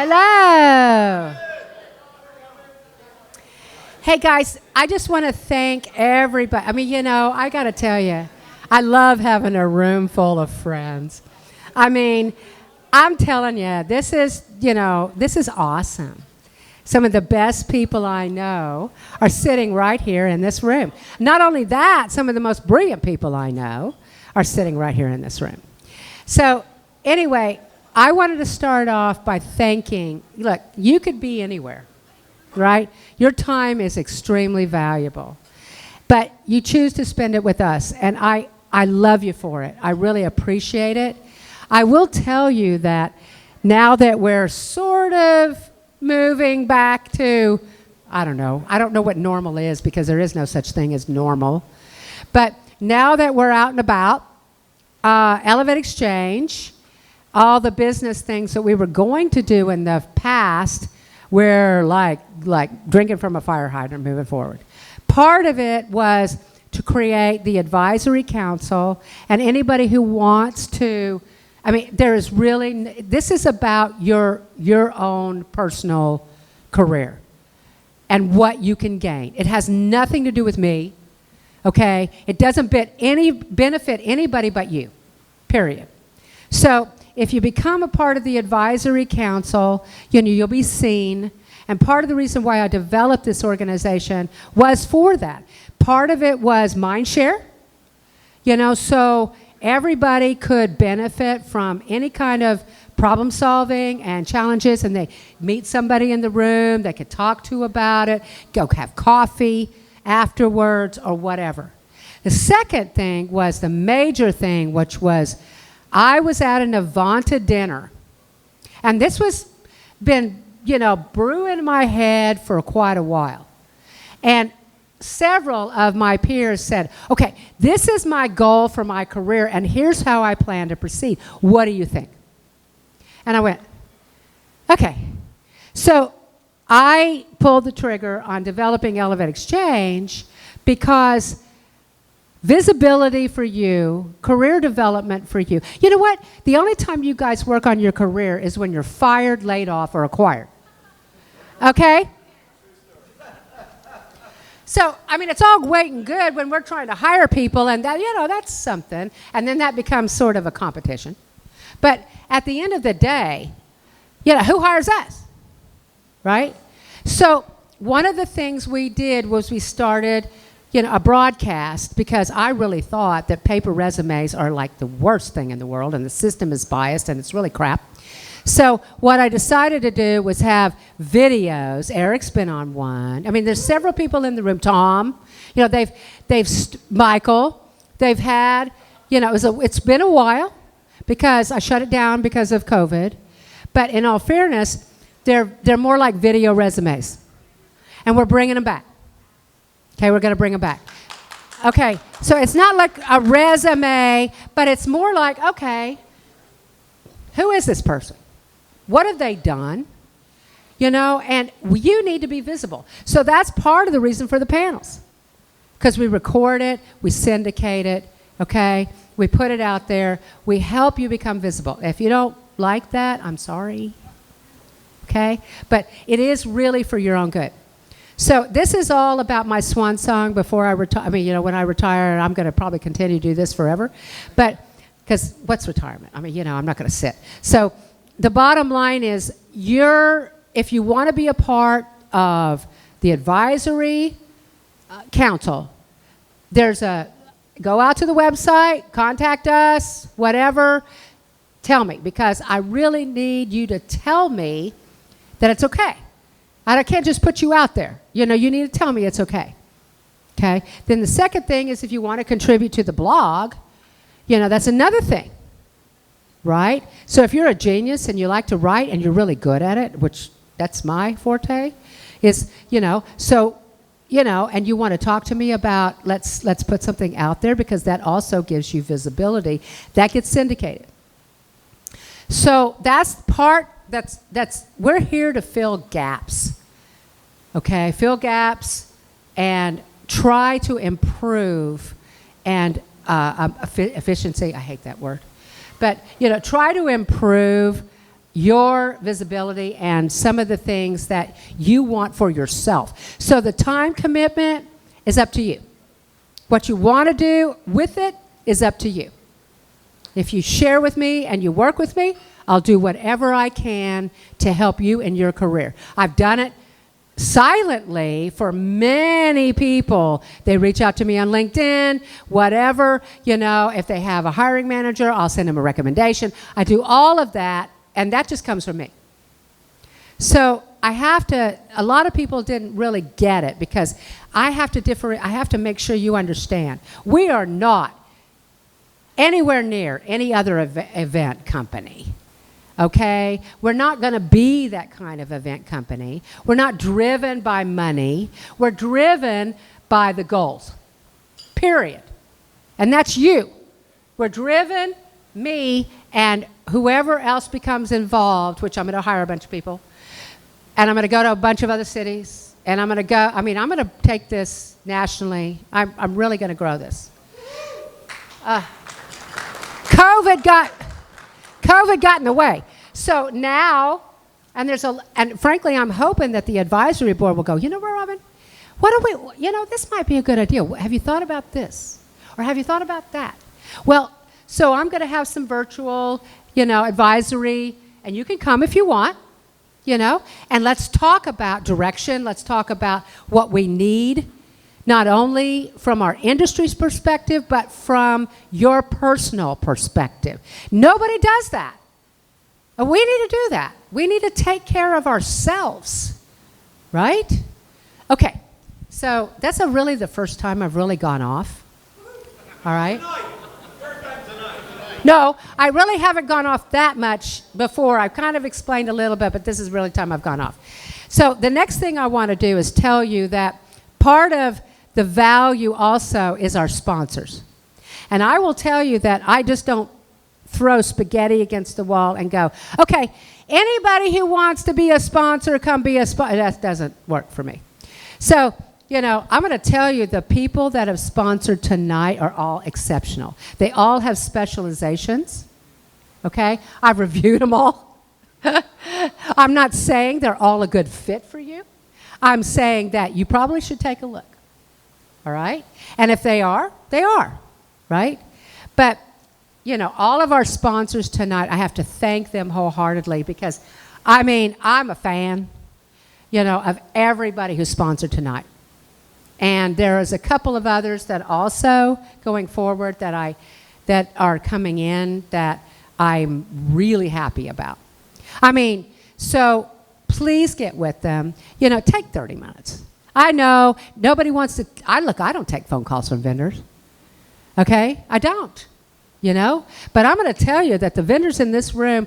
Hello. Hey guys, I just want to thank everybody. I mean, you know, I got to tell you, I love having a room full of friends. I mean, I'm telling you, this is awesome. Some of the best people I know are sitting right here in this room. Not only that, some of the most brilliant people I know are sitting right here in this room. So anyway, I wanted to start off by thanking, look, you could be anywhere, right? Your time is extremely valuable, but you choose to spend it with us, and I love you for it. I really appreciate it. I will tell you that now that we're sort of moving back to, I don't know what normal is because there is no such thing as normal, but now that we're out and about, Elevate Xchange, all the business things that we were going to do in the past, we're like drinking from a fire hydrant moving forward. Part of it was to create the advisory council, and anybody who wants to, I mean, this is about your own personal career and what you can gain. It has nothing to do with me, okay? It doesn't benefit anybody but you, period. So if you become a part of the advisory council, you'll be seen. And part of the reason why I developed this organization was for that. Part of it was mind share, so everybody could benefit from any kind of problem solving and challenges, and they meet somebody in the room they could talk to about it, go have coffee afterwards or whatever. The second thing was the major thing, which was I was at an Avanta dinner, and this was been, brewing in my head for quite a while. And several of my peers said, okay, this is my goal for my career, and here's how I plan to proceed. What do you think? And I went, okay. So I pulled the trigger on developing Elevate Xchange because visibility for you, career development for you. You know what? The only time you guys work on your career is when you're fired, laid off, or acquired. Okay? So, I mean, it's all great and good when we're trying to hire people, and that, that's something. And then that becomes sort of a competition. But at the end of the day, who hires us? Right? So one of the things we did was we started a broadcast, because I really thought that paper resumes are like the worst thing in the world, and the system is biased, and it's really crap. So what I decided to do was have videos. Eric's been on one. I mean, there's several people in the room. Tom, Michael, they've had, it's been a while because I shut it down because of COVID. But in all fairness, they're more like video resumes, and we're bringing them back. Okay, we're going to bring them back. Okay, so it's not like a resume, but it's more like, okay, who is this person? What have they done? And you need to be visible. So that's part of the reason for the panels, because we record it, we syndicate it, okay? We put it out there. We help you become visible. If you don't like that, I'm sorry, okay? But it is really for your own good. So this is all about my swan song before I retire. I mean, when I retire, I'm going to probably continue to do this forever. But, because what's retirement? I mean, I'm not going to sit. So the bottom line is, if you want to be a part of the advisory council, go out to the website, contact us, whatever, tell me, because I really need you to tell me that it's okay. I can't just put you out there. You need to tell me it's okay. Okay? Then the second thing is, if you want to contribute to the blog, that's another thing. Right? So if you're a genius and you like to write and you're really good at it, which that's my forte, is, and you want to talk to me about, let's put something out there, because that also gives you visibility. That gets syndicated. So we're here to fill gaps. Okay, fill gaps and try to improve and efficiency. I hate that word, but try to improve your visibility and some of the things that you want for yourself. So the time commitment is up to you. What you want to do with it is up to you. If you share with me and you work with me, I'll do whatever I can to help you in your career. I've done it silently for many people. They reach out to me on LinkedIn, whatever, if they have a hiring manager, I'll send them a recommendation. I do all of that, and that just comes from me. So a lot of people didn't really get it because I have to make sure you understand. We are not anywhere near any other event company. Okay? We're not going to be that kind of event company. We're not driven by money. We're driven by the goals. Period. And that's you. We're driven, me, and whoever else becomes involved, which I'm going to hire a bunch of people, and I'm going to go to a bunch of other cities, and I'm going to take this nationally. I'm really going to grow this. COVID got in the way. So now, and frankly, I'm hoping that the advisory board will go, you know what, Robin? This might be a good idea. Have you thought about this? Or have you thought about that? Well, so I'm going to have some virtual, advisory, and you can come if you want, and let's talk about direction. Let's talk about what we need, not only from our industry's perspective, but from your personal perspective. Nobody does that. We need to do that. We need to take care of ourselves, right? Okay, so that's really the first time I've really gone off, all right? No, I really haven't gone off that much before. I've kind of explained a little bit, but this is really time I've gone off. So the next thing I want to do is tell you that part of the value also is our sponsors. And I will tell you that I just don't throw spaghetti against the wall and go, okay, anybody who wants to be a sponsor, come be a sponsor. That doesn't work for me. So, I'm going to tell you the people that have sponsored tonight are all exceptional. They all have specializations, okay? I've reviewed them all. I'm not saying they're all a good fit for you. I'm saying that you probably should take a look, all right? And if they are, right? But, all of our sponsors tonight, I have to thank them wholeheartedly because, I'm a fan, of everybody who sponsored tonight. And there is a couple of others that also going forward that are coming in that I'm really happy about. So please get with them. Take 30 minutes. I know nobody wants to. I don't take phone calls from vendors. Okay, I don't. But I'm going to tell you that the vendors in this room,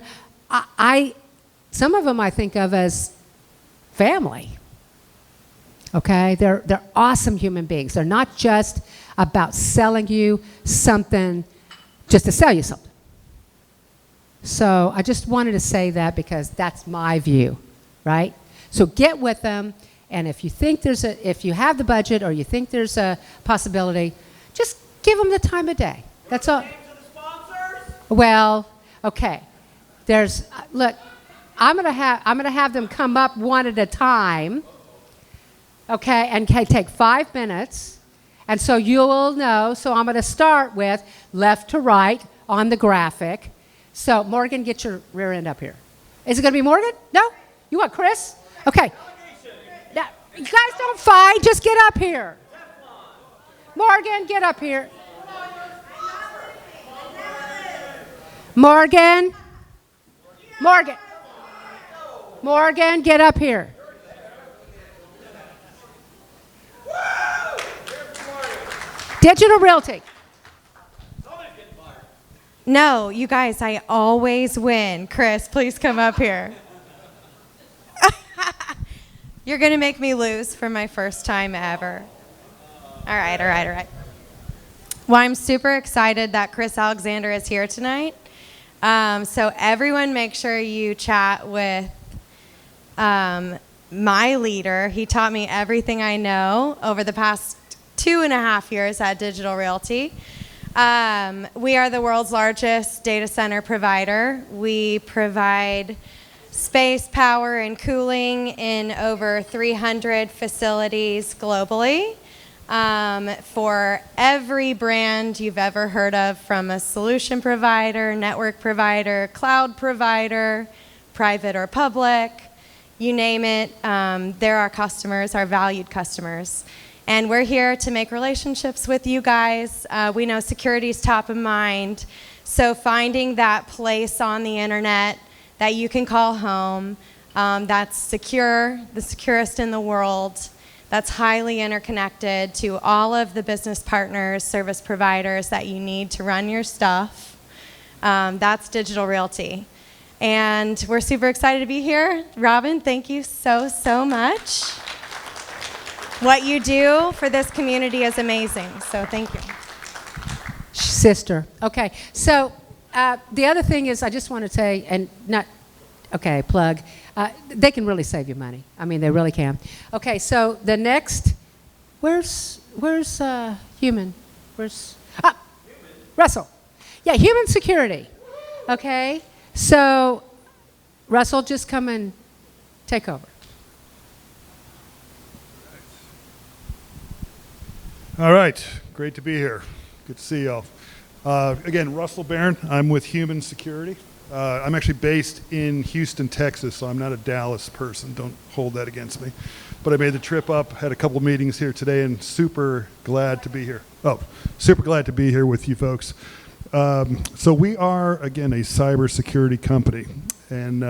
some of them I think of as family. Okay, they're awesome human beings. They're not just about selling you something just to sell you something. So I just wanted to say that because that's my view, right? So get with them, and if you think if you have the budget or you think there's a possibility, just give them the time of day. That's all. Well, okay. Look, I'm gonna have them come up one at a time. Okay, and take 5 minutes, and so you'll know. So I'm going to start with left to right on the graphic. So Morgan, get your rear end up here. Is it going to be Morgan? No? You want Chris? Okay. Now, you guys don't fight. Just get up here. Morgan, get up here. Morgan, get up here. Digital Realty. No, you guys, I always win. Chris, please come up here. You're going to make me lose for my first time ever. All right. Well, I'm super excited that Chris Alexander is here tonight. So everyone make sure you chat with my leader. He taught me everything I know over the past 2.5 years at Digital Realty. We are the world's largest data center provider. We provide space, power, and cooling in over 300 facilities globally for every brand you've ever heard of, from a solution provider, network provider, cloud provider, private or public, you name it. They're our customers, our valued customers. And we're here to make relationships with you guys. We know security is top of mind, so finding that place on the internet that you can call home, that's secure, the securest in the world, that's highly interconnected to all of the business partners, service providers that you need to run your stuff, that's Digital Realty. And we're super excited to be here. Robin, thank you so, so much. What you do for this community is amazing, so thank you. Sister. Okay, so the other thing is I just want to say, and not, okay, plug, they can really save you money. I mean, they really can. Okay, so the next, where's human? Where's, Russell. Yeah, human security. Okay, so Russell, just come and take over. All right, great to be here. Good to see y'all. Again, Russell Barron. I'm with Human Security. I'm actually based in Houston, Texas, so I'm not a Dallas person. Don't hold that against me. But I made the trip up, had a couple of meetings here today, and super glad to be here. Super glad to be here with you folks. So we are, again, a cybersecurity company. And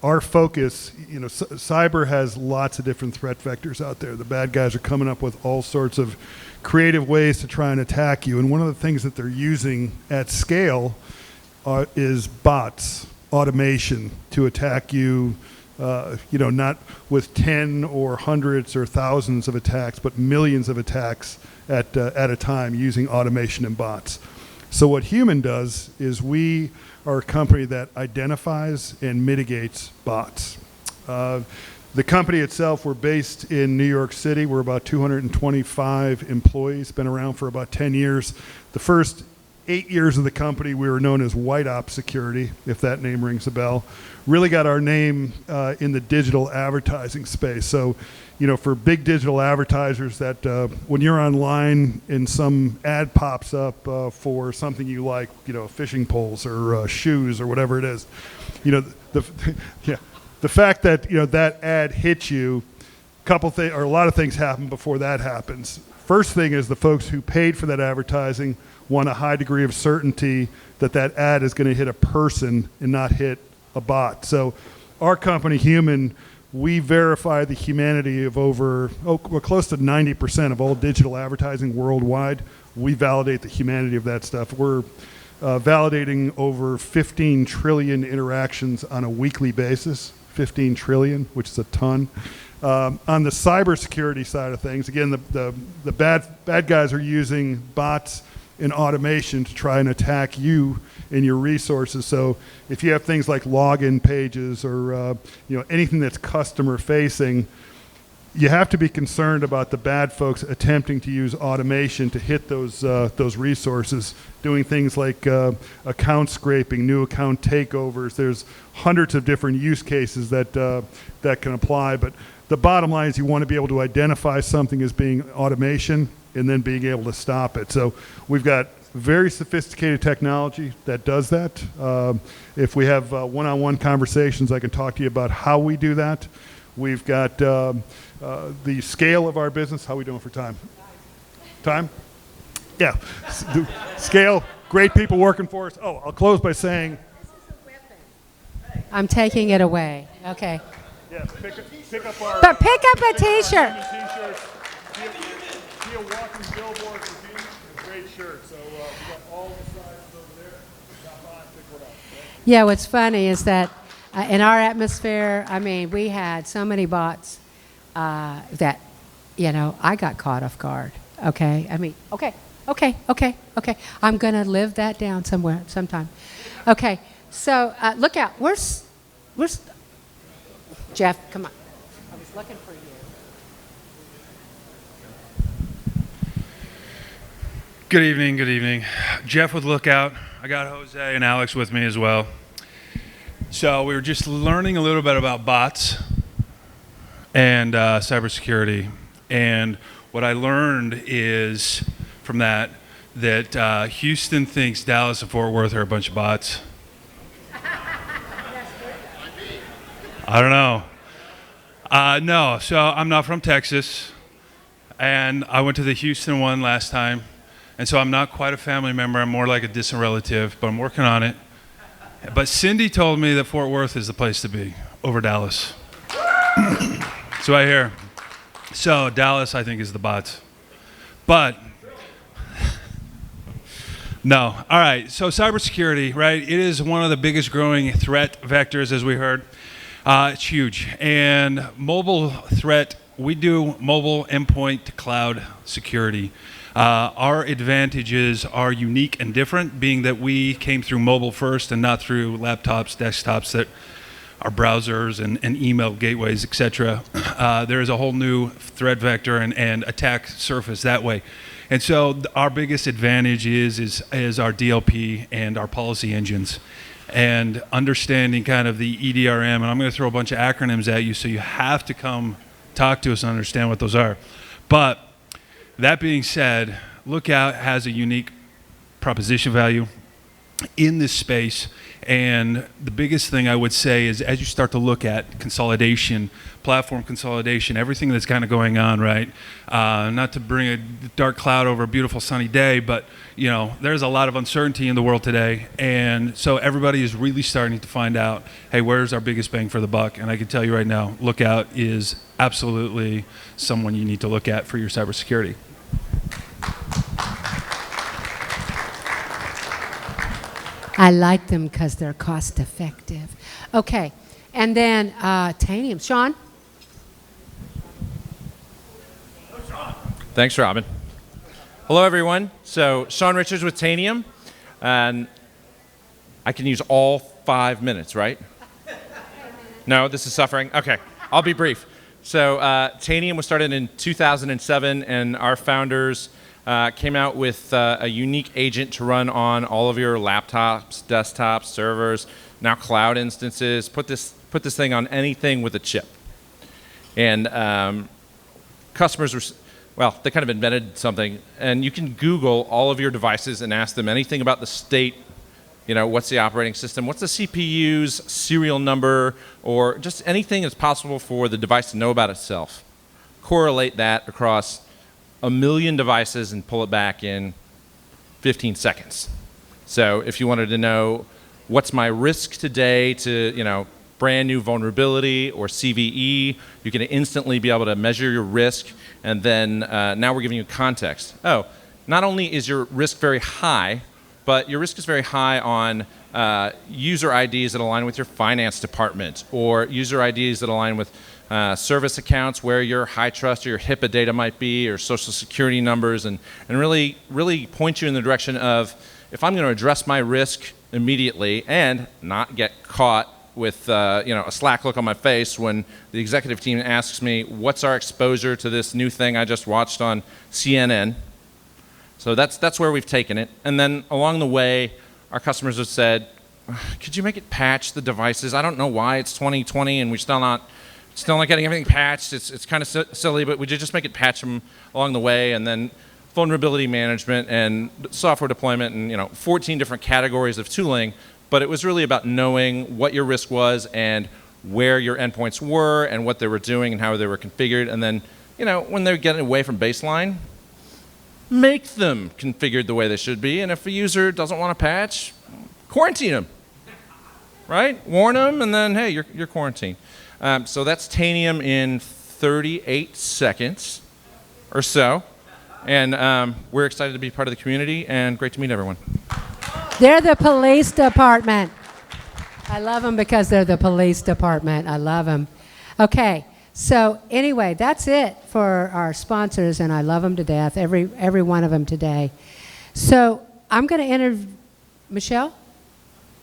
our focus, you know, cyber has lots of different threat vectors out there. The bad guys are coming up with all sorts of creative ways to try and attack you. And one of the things that they're using at scale is bots, automation, to attack you, you know, not with 10 or hundreds or thousands of attacks, but millions of attacks at a time using automation and bots. So what Human does is we are a company that identifies and mitigates bots. The company itself, we're based in New York City. We're about 225 employees, been around for about 10 years. The first 8 years of the company, we were known as White Ops Security, if that name rings a bell. Really got our name in the digital advertising space. So, you know, for big digital advertisers that when you're online and some ad pops up for something you like, you know, fishing poles or shoes or whatever it is, you know, the fact that, you know, that ad hits you, a lot of things happen before that happens. First thing is the folks who paid for that advertising want a high degree of certainty that that ad is going to hit a person and not hit a bot. So our company, Human, we verify the humanity of we're close to 90% of all digital advertising worldwide. We validate the humanity of that stuff. We're validating over 15 trillion interactions on a weekly basis, 15 trillion, which is a ton. On the cybersecurity side of things, again, the bad guys are using bots and automation to try and attack you and your resources. So if you have things like login pages or you know, anything that's customer facing, you have to be concerned about the bad folks attempting to use automation to hit those resources, doing things like account scraping, new account takeovers. There's hundreds of different use cases that can apply, but the bottom line is you want to be able to identify something as being automation and then being able to stop it. So we've got very sophisticated technology that does that. If we have one-on-one conversations, I can talk to you about how we do that. We've got the scale of our business. How are we doing for time? Time? Yeah. Scale, great people working for us. Oh, I'll close by saying. I'm taking it away. Okay. Yeah, pick up our. But pick up a T-shirt. Be a walking billboard for Human. Great shirt. So we got all the sizes over there. Stop by and pick one up. Yeah, what's funny is that in our atmosphere, I mean, we had so many bots that, you know, I got caught off guard. Okay, I mean, okay. I'm gonna live that down sometime. Okay, so look out. Where's Jeff? Come on. I was looking for you. Good evening. Jeff with Lookout. I got Jose and Alex with me as well. So we were just learning a little bit about bots and cybersecurity. And what I learned is from that Houston thinks Dallas and Fort Worth are a bunch of bots. I don't know. No, so I'm not from Texas. And I went to the Houston one last time. And so I'm not quite a family member. I'm more like a distant relative, but I'm working on it. But Cindy told me that Fort Worth is the place to be over Dallas. So I hear. So Dallas, I think, is the bots. But no. All right. So cybersecurity, right? It is one of the biggest growing threat vectors, as we heard. It's huge. And mobile threat, we do mobile endpoint to cloud security. Our advantages are unique and different, being that we came through mobile first and not through laptops, desktops that are browsers and email gateways, etc. There is a whole new threat vector and attack surface that way. And so our biggest advantage is our DLP and our policy engines. And understanding kind of the EDRM, and I'm going to throw a bunch of acronyms at you, so you have to come talk to us and understand what those are. But that being said, Lookout has a unique proposition value in this space. And the biggest thing I would say is, as you start to look at consolidation, platform consolidation, everything that's kind of going on, right? Not to bring a dark cloud over a beautiful sunny day, but there's a lot of uncertainty in the world today. And so everybody is really starting to find out, hey, where's our biggest bang for the buck? And I can tell you right now, Lookout is absolutely someone you need to look at for your cybersecurity. I like them because they're cost effective. Okay, and then Tanium. Sean? Thanks, Robin. Hello, everyone. So, Sean Richards with Tanium, and I can use all 5 minutes, right? No, this is suffering? Okay, I'll be brief. So, Tanium was started in 2007, and our founders came out with a unique agent to run on all of your laptops, desktops, servers, now cloud instances. Put this thing on anything with a chip. And customers were, they kind of invented something. And you can Google all of your devices and ask them anything about the state. What's the operating system? What's the CPU's serial number? Or just anything that's possible for the device to know about itself. Correlate that across 1 million devices and pull it back in 15 seconds. So if you wanted to know what's my risk today to, brand new vulnerability or CVE, you can instantly be able to measure your risk, and then now we're giving you context. Oh, not only is your risk very high, but your risk is very high on user IDs that align with your finance department, or user IDs that align with service accounts where your high trust or your HIPAA data might be, or social security numbers, and really point you in the direction of, if I'm going to address my risk immediately and not get caught with a slack look on my face when the executive team asks me, what's our exposure to this new thing I just watched on CNN? So that's where we've taken it. And then along the way, our customers have said, could you make it patch the devices? I don't know why it's 2020 and we're still not getting everything patched. It's kind of silly, but would you just make it patch them along the way? And then vulnerability management and software deployment and 14 different categories of tooling. But it was really about knowing what your risk was and where your endpoints were and what they were doing and how they were configured. And then, when they're getting away from baseline, make them configured the way they should be. And if a user doesn't want to patch, quarantine them, right? Warn them, and then, hey, you're quarantined. So that's Tanium in 38 seconds or so. And we're excited to be part of the community, and great to meet everyone. They're the police department. I love them because they're the police department. I love them. Okay, so anyway, that's it for our sponsors, and I love them to death, every one of them today. So I'm going to interview Michelle.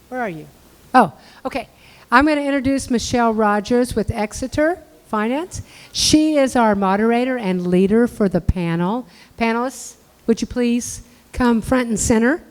Where are you? Oh, okay. I'm going to introduce Michelle Rogers with Exeter Finance. She is our moderator and leader for the panel. Panelists, would you please come front and center?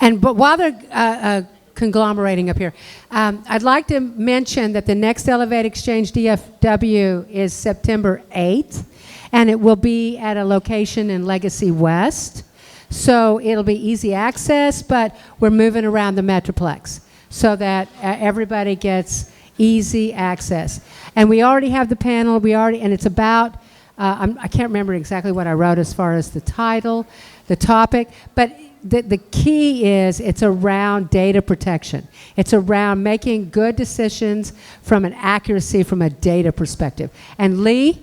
But while they're conglomerating up here, I'd like to mention that the next Elevate Exchange DFW is September 8th, and it will be at a location in Legacy West. So it'll be easy access, but we're moving around the Metroplex so that everybody gets easy access. And we already have the panel, and it's about, I can't remember exactly what I wrote as far as the title, the topic, but the key is it's around data protection. It's around making good decisions from an accuracy, from a data perspective. And Lee's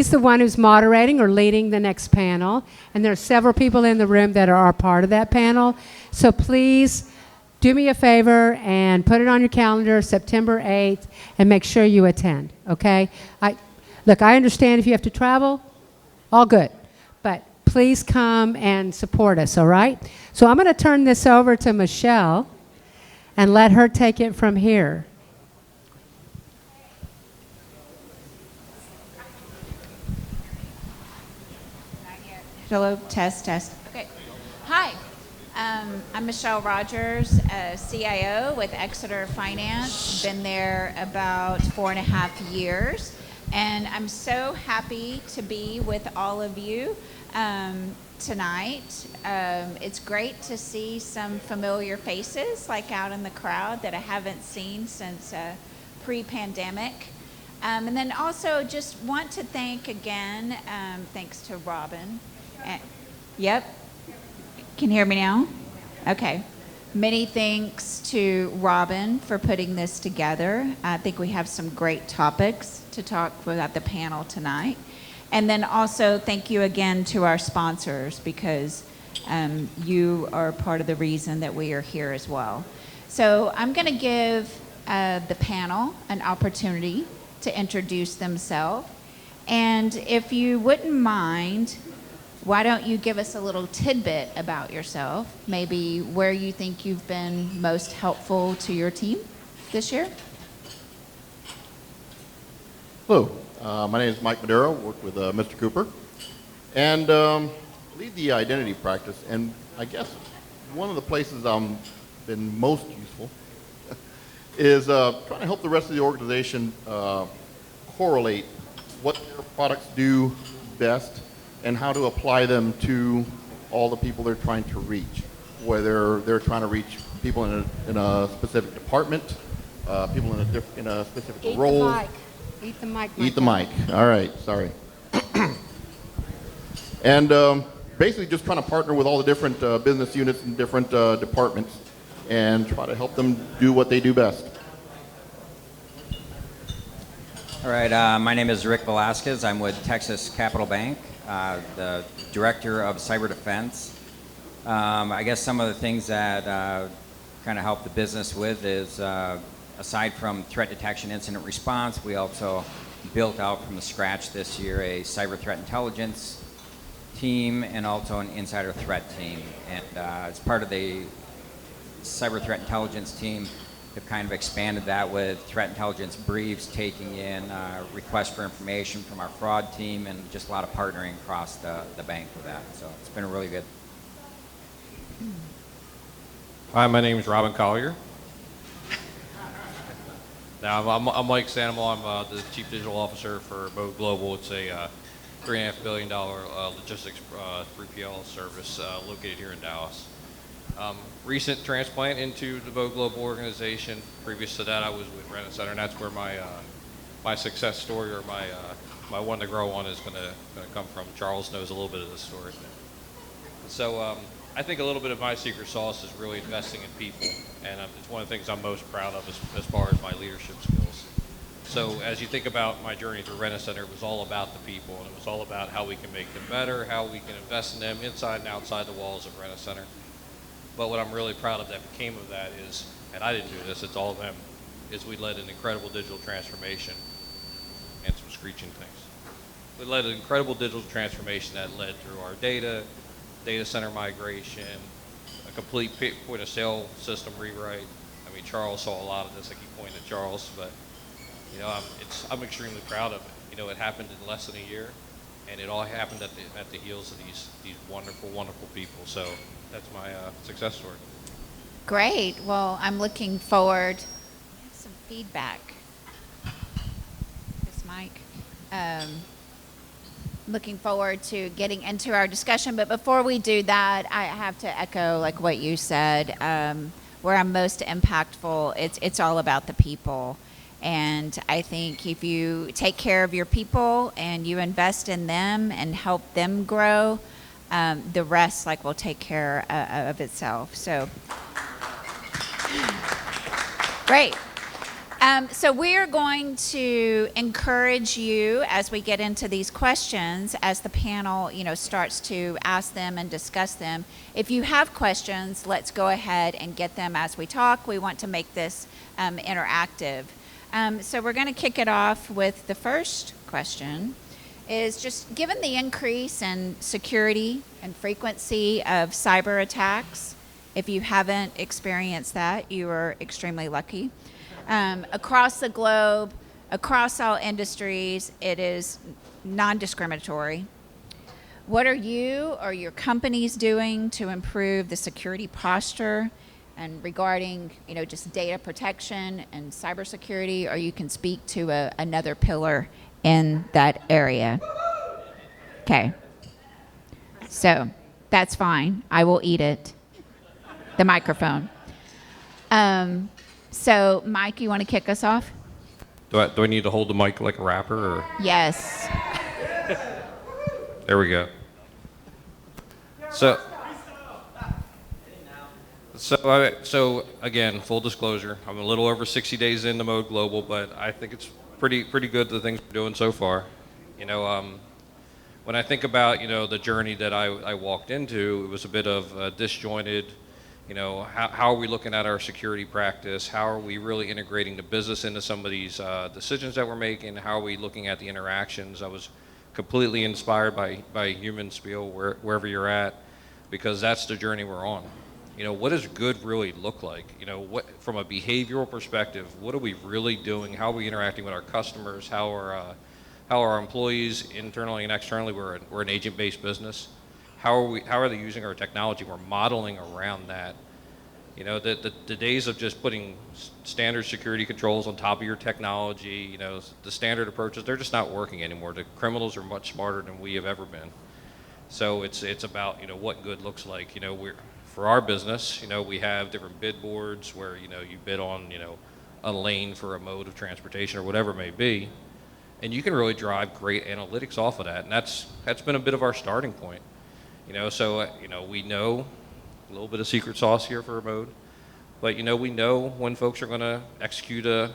the one who's moderating or leading the next panel, and there are several people in the room that are part of that panel. So please do me a favor and put it on your calendar, September 8th, and make sure you attend, okay? Look, I understand if you have to travel, all good, but please come and support us, all right? So I'm going to turn this over to Michelle and let her take it from here. Hello, test, test. Okay. Hi, I'm Michelle Rogers, CIO with Exeter Finance. Been there about 4.5 years. And I'm so happy to be with all of you tonight. It's great to see some familiar faces like out in the crowd that I haven't seen since pre-pandemic. And then also just want to thank again, thanks to Robin. Yep. Can you hear me now? Okay. Many thanks to Robin for putting this together. I think we have some great topics to talk about the panel tonight. And then also thank you again to our sponsors because you are part of the reason that we are here as well. So I'm going to give the panel an opportunity to introduce themselves. And if you wouldn't mind, why don't you give us a little tidbit about yourself, maybe where you think you've been most helpful to your team this year? Hello, my name is Mike Moderator, work with Mr. Cooper, and lead the identity practice. And I guess one of the places I'm been most useful is trying to help the rest of the organization correlate what their products do best and how to apply them to all the people they're trying to reach, whether they're trying to reach people in a specific department, people in a specific role. Eat the mic. Eat the mic. All right, sorry. And basically just trying to partner with all the different business units and different departments and try to help them do what they do best. All right, my name is Rick Velasquez. I'm with Texas Capital Bank, the Director of Cyber Defense. I guess some of the things that kind of help the business with is, aside from threat detection incident response, we also built out from the scratch this year a cyber threat intelligence team and also an insider threat team. And as part of the cyber threat intelligence team, we've kind of expanded that with threat intelligence briefs, taking in requests for information from our fraud team, and just a lot of partnering across the bank with that. So it's been really good. Hi, my name is Robin Collier. Now, I'm Mike Sanimal. I'm the Chief Digital Officer for Boat Global. It's a $3.5 billion logistics 3PL service located here in Dallas. Recent transplant into the Boat Global organization. Previous to that, I was with Rent-A-Center, and that's where my success story or my one to grow on is going to come from. Charles knows a little bit of the story. So I think a little bit of my secret sauce is really investing in people, and it's one of the things I'm most proud of as far as my leadership skills. So as you think about my journey through Rent-A-Center, it was all about the people, and it was all about how we can make them better, how we can invest in them inside and outside the walls of Rent-A-Center. But what I'm really proud of that became of that is, and I didn't do this, it's all of them, is we led an incredible digital transformation and some screeching things. We led an incredible digital transformation that led through our data center migration, a complete point of sale system rewrite. I mean, Charles saw a lot of this. I keep pointing to Charles, but you know, I'm extremely proud of it. You know, it happened in less than a year, and it all happened at the heels of these wonderful, wonderful people. So that's my success story. Great. Well, I'm looking forward. I have some feedback. This mic. Looking forward to getting into our discussion, but before we do that, I have to echo like what you said. Where I'm most impactful, it's all about the people. And I think if you take care of your people and you invest in them and help them grow, the rest like will take care of itself. So, great. So we are going to encourage you as we get into these questions, as the panel, starts to ask them and discuss them. If you have questions, let's go ahead and get them as we talk. We want to make this interactive. So we're going to kick it off with the first question. Is just given the increase in security and frequency of cyber attacks, if you haven't experienced that, you are extremely lucky. Across the globe, across all industries, it is non-discriminatory. What are you or your companies doing to improve the security posture and regarding, just data protection and cybersecurity, or you can speak to another pillar in that area? Okay. So that's fine. I will eat it. The microphone. So, Mike, you want to kick us off? Do I need to hold the mic like a rapper? Or? Yes. There we go. So again, full disclosure, I'm a little over 60 days into Mode Global, but I think it's pretty good the things we're doing so far. When I think about the journey that I walked into, it was a bit of disjointed. How are we looking at our security practice? How are we really integrating the business into some of these decisions that we're making? How are we looking at the interactions? I was completely inspired by Human Spiel, wherever you're at, because that's the journey we're on. What does good really look like? What from a behavioral perspective, what are we really doing? How are we interacting with our customers? How are our employees internally and externally? We're an agent-based business. How are they using our technology? We're modeling around that. The days of just putting standard security controls on top of your technology, the standard approaches, they're just not working anymore. The criminals are much smarter than we have ever been. So it's about, what good looks like. For our business, we have different bid boards where, you bid on, a lane for a mode of transportation or whatever it may be. And you can really drive great analytics off of that. And that's been a bit of our starting point. So we know a little bit of secret sauce here for a mode, but we know when folks are going to execute a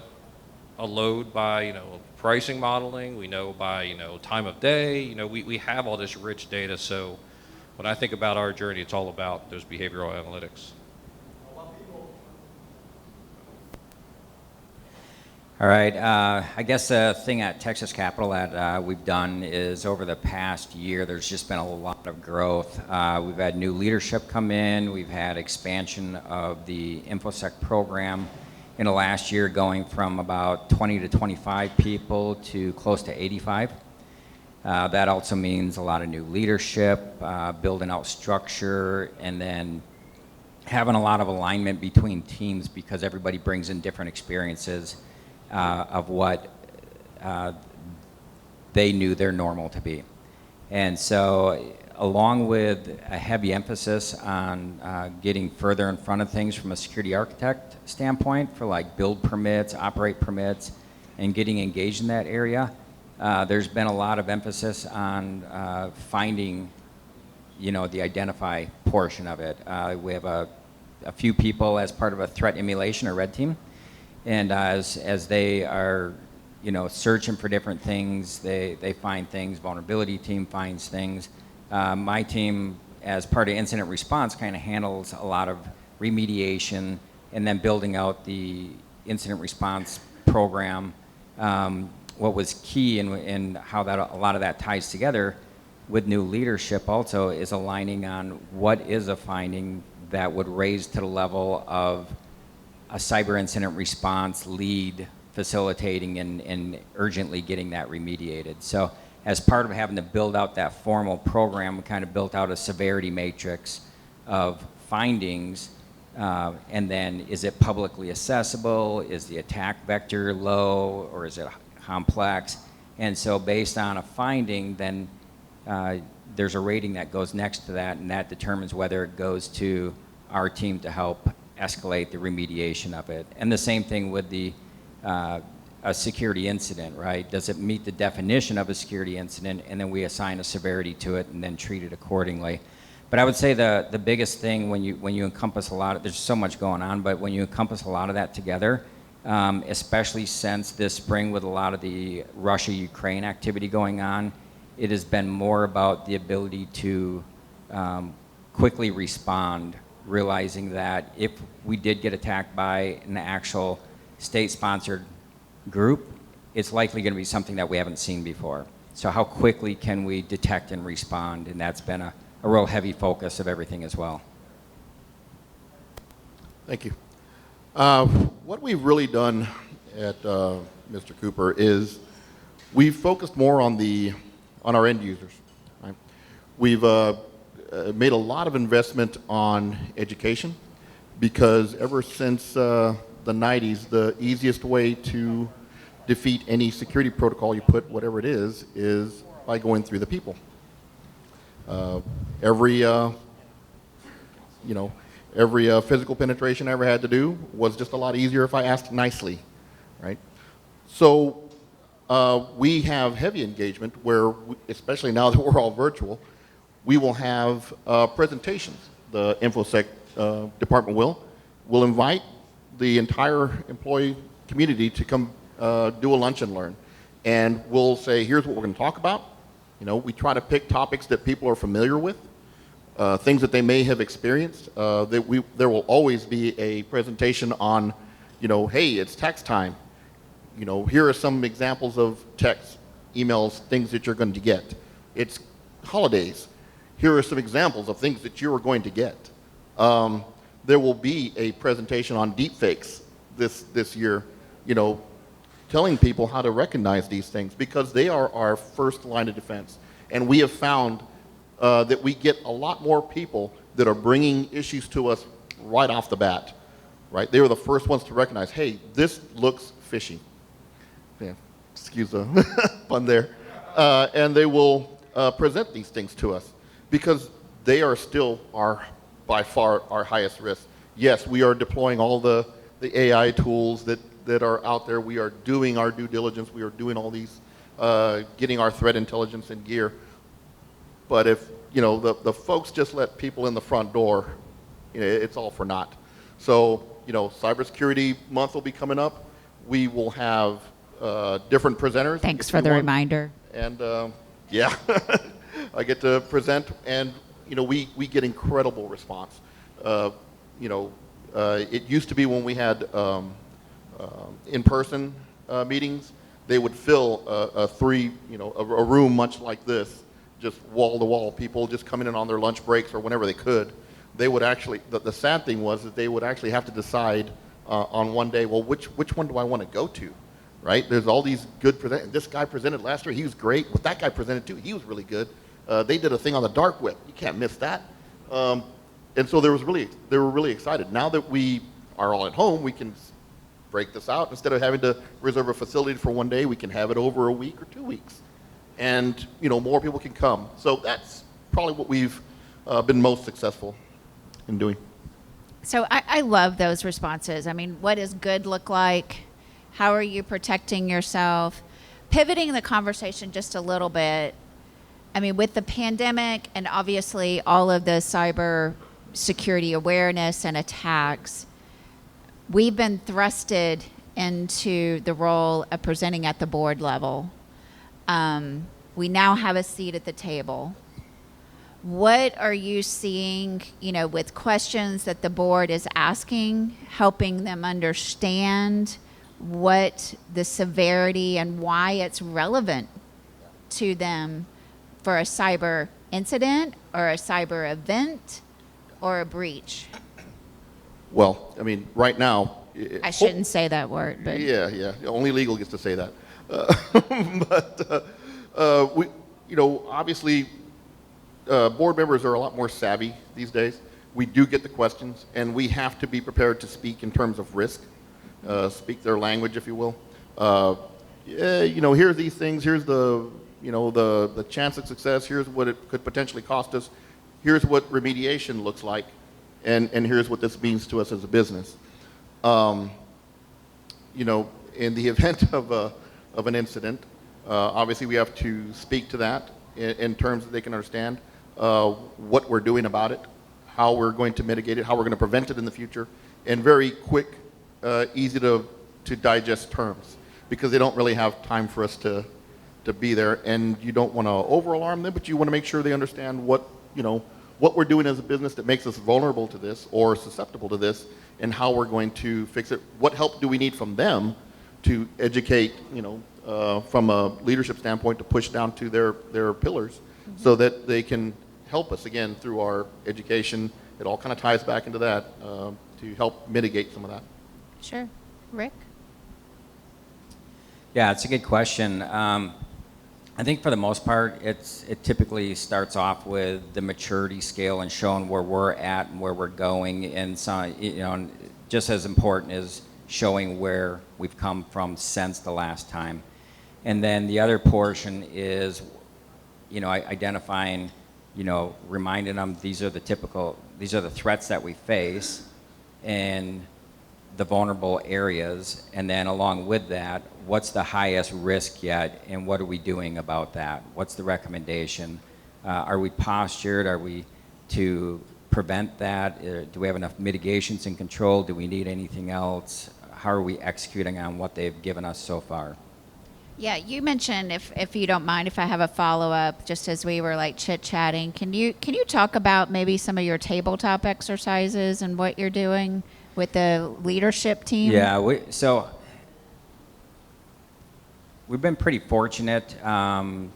load by pricing modeling. We know by time of day. We have all this rich data. So when I think about our journey, it's all about those behavioral analytics. All right. I guess the thing at Texas Capital that we've done is over the past year, there's just been a lot of growth. We've had new leadership come in. We've had expansion of the InfoSec program in the last year, going from about 20 to 25 people to close to 85. That also means a lot of new leadership, building out structure, and then having a lot of alignment between teams because everybody brings in different experiences of what they knew their normal to be. And so along with a heavy emphasis on getting further in front of things from a security architect standpoint for like build permits, operate permits, and getting engaged in that area, there's been a lot of emphasis on finding, the identify portion of it. We have a few people as part of a threat emulation or red team. And as they are, searching for different things, they find things. Vulnerability team finds things. My team, as part of incident response, kind of handles a lot of remediation and then building out the incident response program. What was key in how that a lot of that ties together with new leadership also is aligning on what is a finding that would raise to the level of a cyber incident response lead facilitating and urgently getting that remediated. So as part of having to build out that formal program, we kind of built out a severity matrix of findings, and then is it publicly accessible? Is the attack vector low, or is it complex? And so based on a finding, then there's a rating that goes next to that, and that determines whether it goes to our team to help escalate the remediation of it. And the same thing with the a security incident, right? Does it meet the definition of a security incident? And then we assign a severity to it and then treat it accordingly. But I would say the biggest thing when you encompass a lot of, there's so much going on, but when you encompass a lot of that together, especially since this spring with a lot of the Russia-Ukraine activity going on, it has been more about the ability to quickly respond, realizing that if we did get attacked by an actual state-sponsored group, it's likely going to be something that we haven't seen before. So how quickly can we detect and respond? And that's been a real heavy focus of everything as well. Thank you. What we've really done at Mr. Cooper is we've focused more on our end users. Right? We've made a lot of investment on education, because ever since the 90s, the easiest way to defeat any security protocol you put, whatever it is by going through the people. Every physical penetration I ever had to do was just a lot easier if I asked nicely, right? So we have heavy engagement where, especially now that we're all virtual, we will have presentations. The InfoSec department will invite the entire employee community to come do a lunch and learn. And we'll say, here's what we're going to talk about. You know, we try to pick topics that people are familiar with, things that they may have experienced. There will always be a presentation on, you know, hey, it's tax time. You know, here are some examples of texts, emails, things that you're going to get. It's holidays. Here are some examples of things that you are going to get. There will be a presentation on deepfakes this year, you know, telling people how to recognize these things, because they are our first line of defense. And we have found that we get a lot more people that are bringing issues to us right off the bat, right? They were the first ones to recognize, hey, this looks fishy. Yeah, excuse the pun there. And they will present these things to us, because they are still by far our highest risk. Yes, we are deploying all the AI tools that are out there. We are doing our due diligence. We are doing all these, getting our threat intelligence in gear. But if, you know, the folks just let people in the front door, you know, it's all for naught. So, you know, Cybersecurity Month will be coming up. We will have different presenters. Thanks for the reminder. And yeah, I get to present, and you know, we get incredible response. You know, it used to be when we had in-person meetings, they would fill a room much like this, just wall to wall, people just coming in on their lunch breaks or whenever they could. They would actually, the sad thing was that they would actually have to decide on one day, well, which one do I want to go to, right? There's all these good presenters. This guy presented last year, he was great. Well, that guy presented too, he was really good. They did a thing on the dark web, you can't miss that. And so they were really excited. Now that we are all at home, we can break this out. Instead of having to reserve a facility for one day, we can have it over a week or 2 weeks. And, you know, more people can come. So that's probably what we've been most successful in doing. So I love those responses. I mean, what does good look like? How are you protecting yourself? Pivoting the conversation just a little bit. I mean, with the pandemic and obviously all of the cyber security awareness and attacks, we've been thrusted into the role of presenting at the board level. We now have a seat at the table. What are you seeing, you know, with questions that the board is asking, helping them understand what the severity and why it's relevant to them for a cyber incident or a cyber event or a breach? Well, I mean, right now... I shouldn't say that word, but... Yeah. Only legal gets to say that. But Obviously, board members are a lot more savvy these days. We do get the questions, and we have to be prepared to speak in terms of risk, speak their language, if you will. Here's these things. Here's the chance of success. Here's what it could potentially cost us. Here's what remediation looks like, and here's what this means to us as a business. In the event of an incident, obviously we have to speak to that in terms that they can understand what we're doing about it, how we're going to mitigate it, how we're going to prevent it in the future, in very quick, easy to digest terms, because they don't really have time for us to be there, and you don't want to over-alarm them, but you want to make sure they understand what we're doing as a business that makes us vulnerable to this or susceptible to this, and how we're going to fix it. What help do we need from them to educate, from a leadership standpoint, to push down to their pillars, so that they can help us, again, through our education. It all kind of ties back into that, to help mitigate some of that. Sure. Rick? Yeah, it's a good question. I think for the most part, it typically starts off with the maturity scale and showing where we're at and where we're going, and and just as important is showing where we've come from since the last time. And then the other portion is, identifying, reminding them these are the threats that we face and the vulnerable areas, and then along with that, what's the highest risk yet, and what are we doing about that? What's the recommendation? Are we postured? Are we to prevent that? Do we have enough mitigations and control? Do we need anything else? How are we executing on what they've given us so far? Yeah, you mentioned, if you don't mind, if I have a follow-up, just as we were like chit-chatting, can you talk about maybe some of your tabletop exercises and what you're doing with the leadership team? Yeah, we've been pretty fortunate. I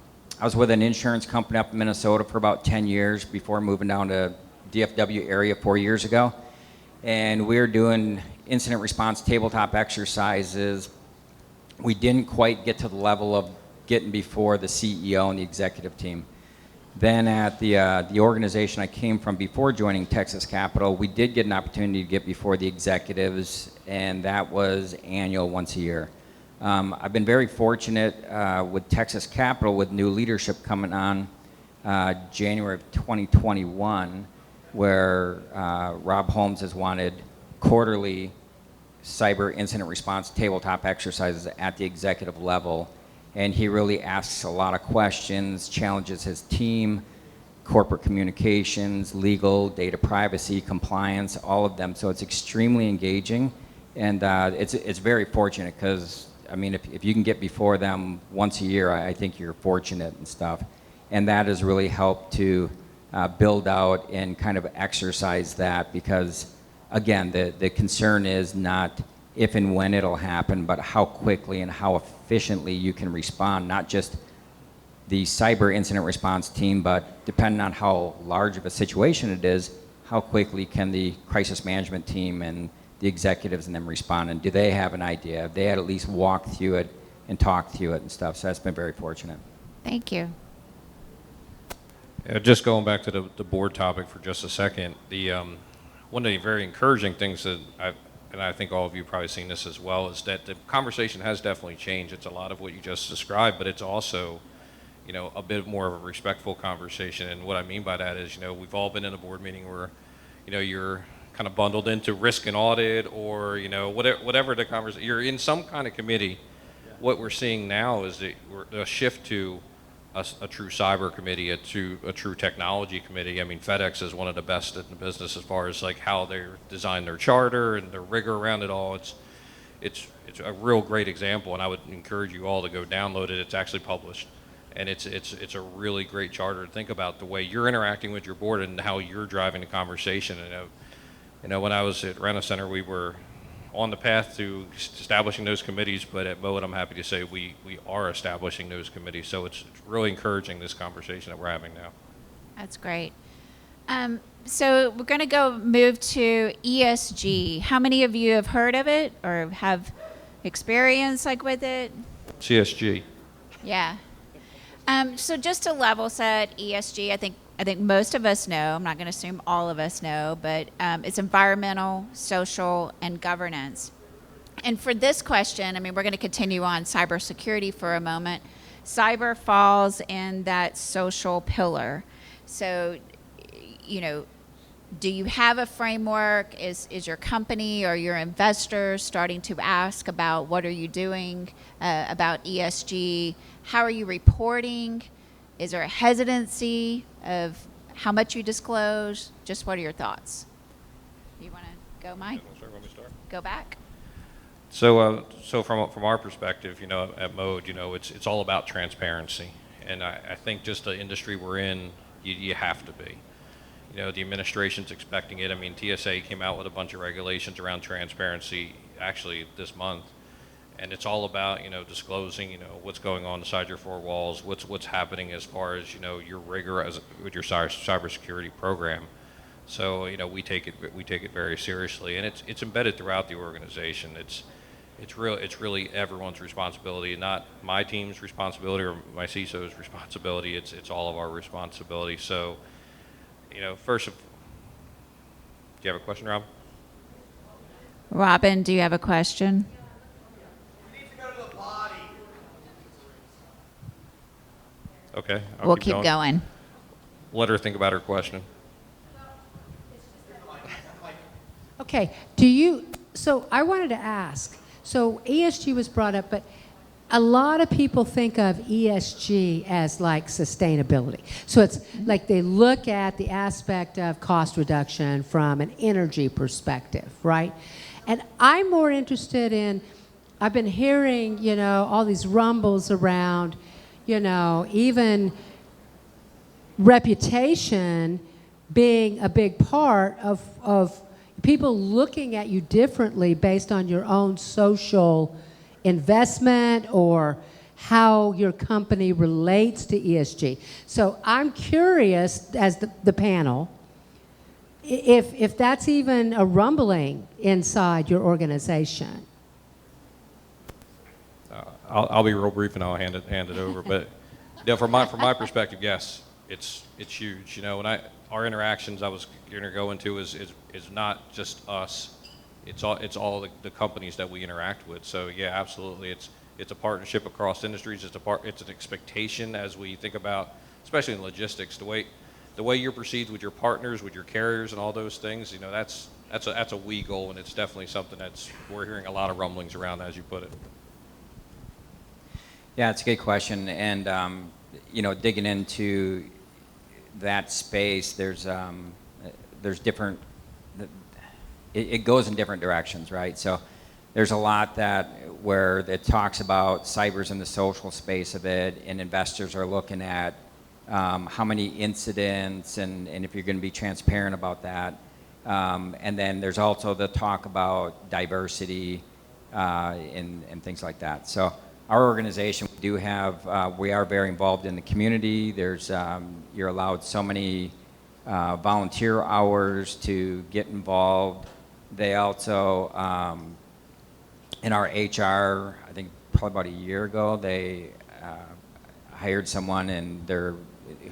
was with an insurance company up in Minnesota for about 10 years before moving down to DFW area 4 years ago. And we were doing incident response tabletop exercises. We didn't quite get to the level of getting before the CEO and the executive team. Then at the organization I came from before joining Texas Capital, we did get an opportunity to get before the executives, and that was annual, once a year. I've been very fortunate with Texas Capital, with new leadership coming on January of 2021, where Rob Holmes has wanted quarterly cyber incident response tabletop exercises at the executive level. And he really asks a lot of questions, challenges his team, corporate communications, legal, data privacy, compliance, all of them. So it's extremely engaging, and it's very fortunate, because if you can get before them once a year, I think you're fortunate and stuff. And that has really helped to build out and kind of exercise that, because again, the concern is not if and when it'll happen, but how quickly and how efficiently you can respond, not just the cyber incident response team, but depending on how large of a situation it is, how quickly can the crisis management team and the executives and them respond, and do they have an idea? Have they had at least walked through it and talked through it and stuff? So that's been very fortunate. Thank you. Just going back to the board topic for just a second, one of the very encouraging things that I think all of you have probably seen this as well, is that the conversation has definitely changed. It's a lot of what you just described, but it's also, a bit more of a respectful conversation. And what I mean by that is, we've all been in a board meeting where, you're kind of bundled into risk and audit, or, whatever the conversation, you're in some kind of committee. What we're seeing now is a shift to a true cyber committee, a true technology committee. FedEx is one of the best in the business as far as like how they're designed their charter and their rigor around it all. It's a real great example, and I would encourage you all to go download it. It's actually published, and it's a really great charter to think about the way you're interacting with your board and how you're driving the conversation. And when I was at Rent-A-Center, we were on the path to establishing those committees, but at Mowat, I'm happy to say we are establishing those committees. So it's really encouraging, this conversation that we're having now. That's great. So we're going to move to ESG. How many of you have heard of it or have experience with it? CSG. Yeah. So just to level set ESG, I think most of us know. I'm not going to assume all of us know, but it's environmental, social, and governance. And for this question, I mean, we're going to continue on cybersecurity for a moment. Cyber falls in that social pillar. So, you know, do you have a framework? Is your company or your investors starting to ask about what are you doing about ESG? How are you reporting? Is there a hesitancy of how much you disclose? Just what are your thoughts? You want to go, Mike? Want me to start? Go back. So from our perspective, at Mode, it's all about transparency, and I think just the industry we're in, you have to be. The administration's expecting it. I mean, TSA came out with a bunch of regulations around transparency actually this month, and it's all about disclosing what's going on inside your four walls, what's happening as far as your rigor with your cybersecurity program. So we take it very seriously, and it's embedded throughout the organization. It's really everyone's responsibility, not my team's responsibility or my CISO's responsibility. It's all of our responsibility. So, first, do you have a question, Rob? Robin, do you have a question? You need to go to the body. Okay. We'll keep going. Let her think about her question. Okay, so I wanted to ask, so ESG was brought up, but a lot of people think of ESG as like sustainability. So it's like they look at the aspect of cost reduction from an energy perspective, right? And I'm more interested in, I've been hearing, all these rumbles around, even reputation being a big part of people looking at you differently based on your own social investment or how your company relates to ESG. So I'm curious, as the panel, if that's even a rumbling inside your organization. I'll be real brief and I'll hand it over. But from my perspective, yes, it's huge. When our interactions I was going to go into is not just us. It's all the companies that we interact with. So yeah, absolutely, it's a partnership across industries. It's an expectation as we think about, especially in logistics, the way you're perceived with your partners, with your carriers, and all those things. That's a we goal, and it's definitely something we're hearing a lot of rumblings around, as you put it. Yeah, it's a good question, and digging into that space, there's different. It goes in different directions, right? So there's a lot where it talks about cyber's in the social space of it, and investors are looking at how many incidents and if you're going to be transparent about that. And then there's also the talk about diversity and things like that. So our organization, we are very involved in the community. You're allowed so many volunteer hours to get involved. They also, in our HR, I think probably about a year ago, they hired someone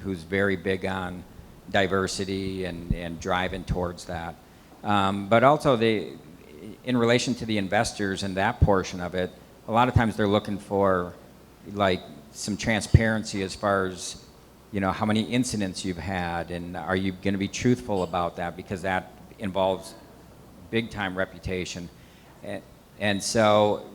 who's very big on diversity and driving towards that. But also, in relation to the investors and that portion of it, a lot of times they're looking for like some transparency as far as how many incidents you've had, and are you going to be truthful about that, because that involves big time reputation. And so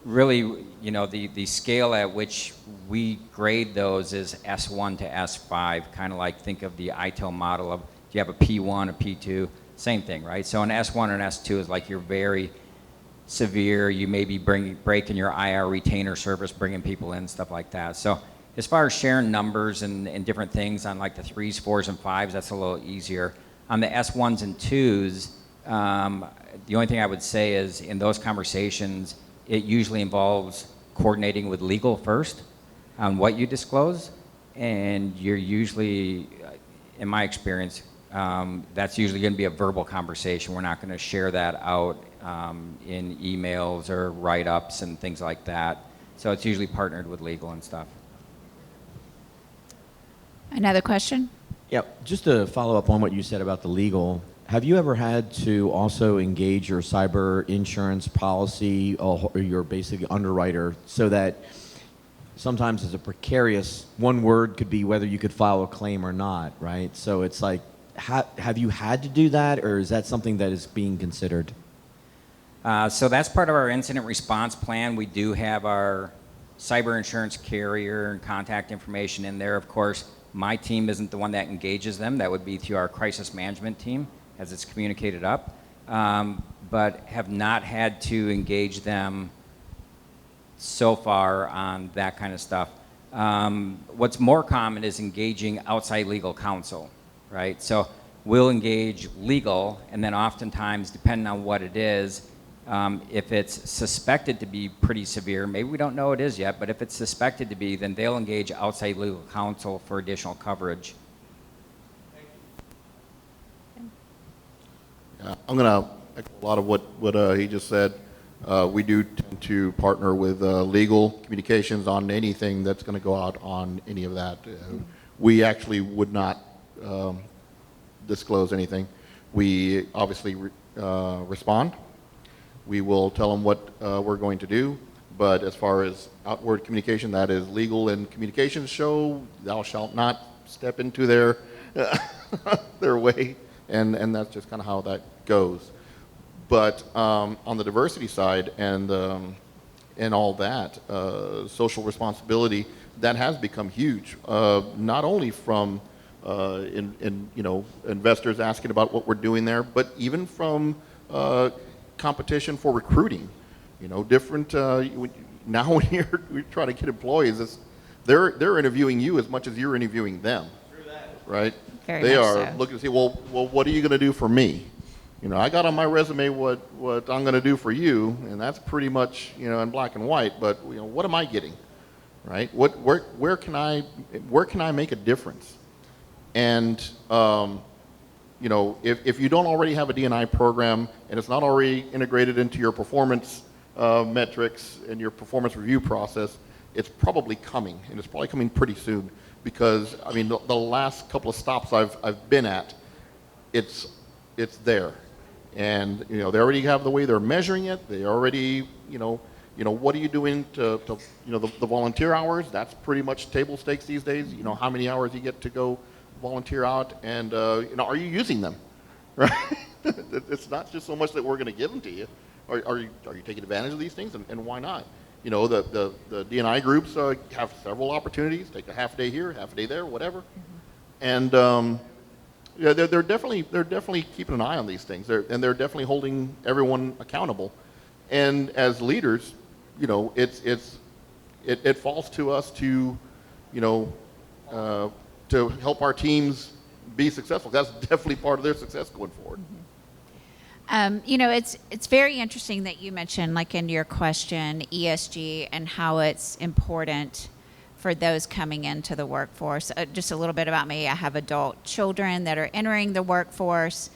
really, the scale at which we grade those is S1 to S5, kind of like think of the ITIL model of, do you have a P1, a P2, same thing, right? So an S1 and S2 is like you're very severe, you may be breaking your IR retainer service, bringing people in, stuff like that. So as far as sharing numbers and different things on like the 3s, 4s, and 5s, that's a little easier. On the S1s and 2s, the only thing I would say is in those conversations, it usually involves coordinating with legal first on what you disclose, and you're usually, in my experience, that's usually going to be a verbal conversation. We're not going to share that out in emails or write-ups and things like that. So it's usually partnered with legal and stuff. Another question? Yeah, just to follow up on what you said about the legal, have you ever had to also engage your cyber insurance policy or your basic underwriter so that sometimes it's a precarious, one word could be whether you could file a claim or not, right? So it's like, have you had to do that, or is that something that is being considered? So that's part of our incident response plan. We do have our cyber insurance carrier and contact information in there. Of course, my team isn't the one that engages them. That would be through our crisis management team as it's communicated up, but have not had to engage them so far on that kind of stuff. What's more common is engaging outside legal counsel, right? So we'll engage legal, and then oftentimes, depending on what it is, if it's suspected to be pretty severe, maybe we don't know it is yet, but if it's suspected to be, then they'll engage outside legal counsel for additional coverage. I'm going to echo a lot of what he just said. We do tend to partner with legal communications on anything that's going to go out on any of that. We actually would not disclose anything. We obviously respond. We will tell them what we're going to do, but as far as outward communication, that is legal and communications show, thou shalt not step into their their way, and that's just kind of how that goes. But on the diversity side and all that, social responsibility, that has become huge. Not only from investors asking about what we're doing there, but even from competition for recruiting. Different. Now when you're trying to get employees, they're interviewing you as much as you're interviewing them. True that. Right? They are looking to see, well, what are you going to do for me? I got on my resume what I'm going to do for you, and that's pretty much in black and white. But what am I getting, right? Where can I make a difference? And if you don't already have a D&I program and it's not already integrated into your performance metrics and your performance review process, it's probably coming, and it's probably coming pretty soon. Because the last couple of stops I've been at, it's there. And they already have the way they're measuring it. They already, what are you doing to the volunteer hours? That's pretty much table stakes these days. How many hours you get to go volunteer out, and are you using them? Right? It's not just so much that we're going to give them to you. Are you taking advantage of these things, and why not? The D&I groups have several opportunities. Take a half day here, half a day there, whatever, and. They're definitely keeping an eye on these things. They're definitely holding everyone accountable. And as leaders, it falls to us to help our teams be successful. That's definitely part of their success going forward. It's very interesting that you mentioned, like in your question, ESG and how it's important for those coming into the workforce. Just a little bit about me. I have adult children that are entering the workforce.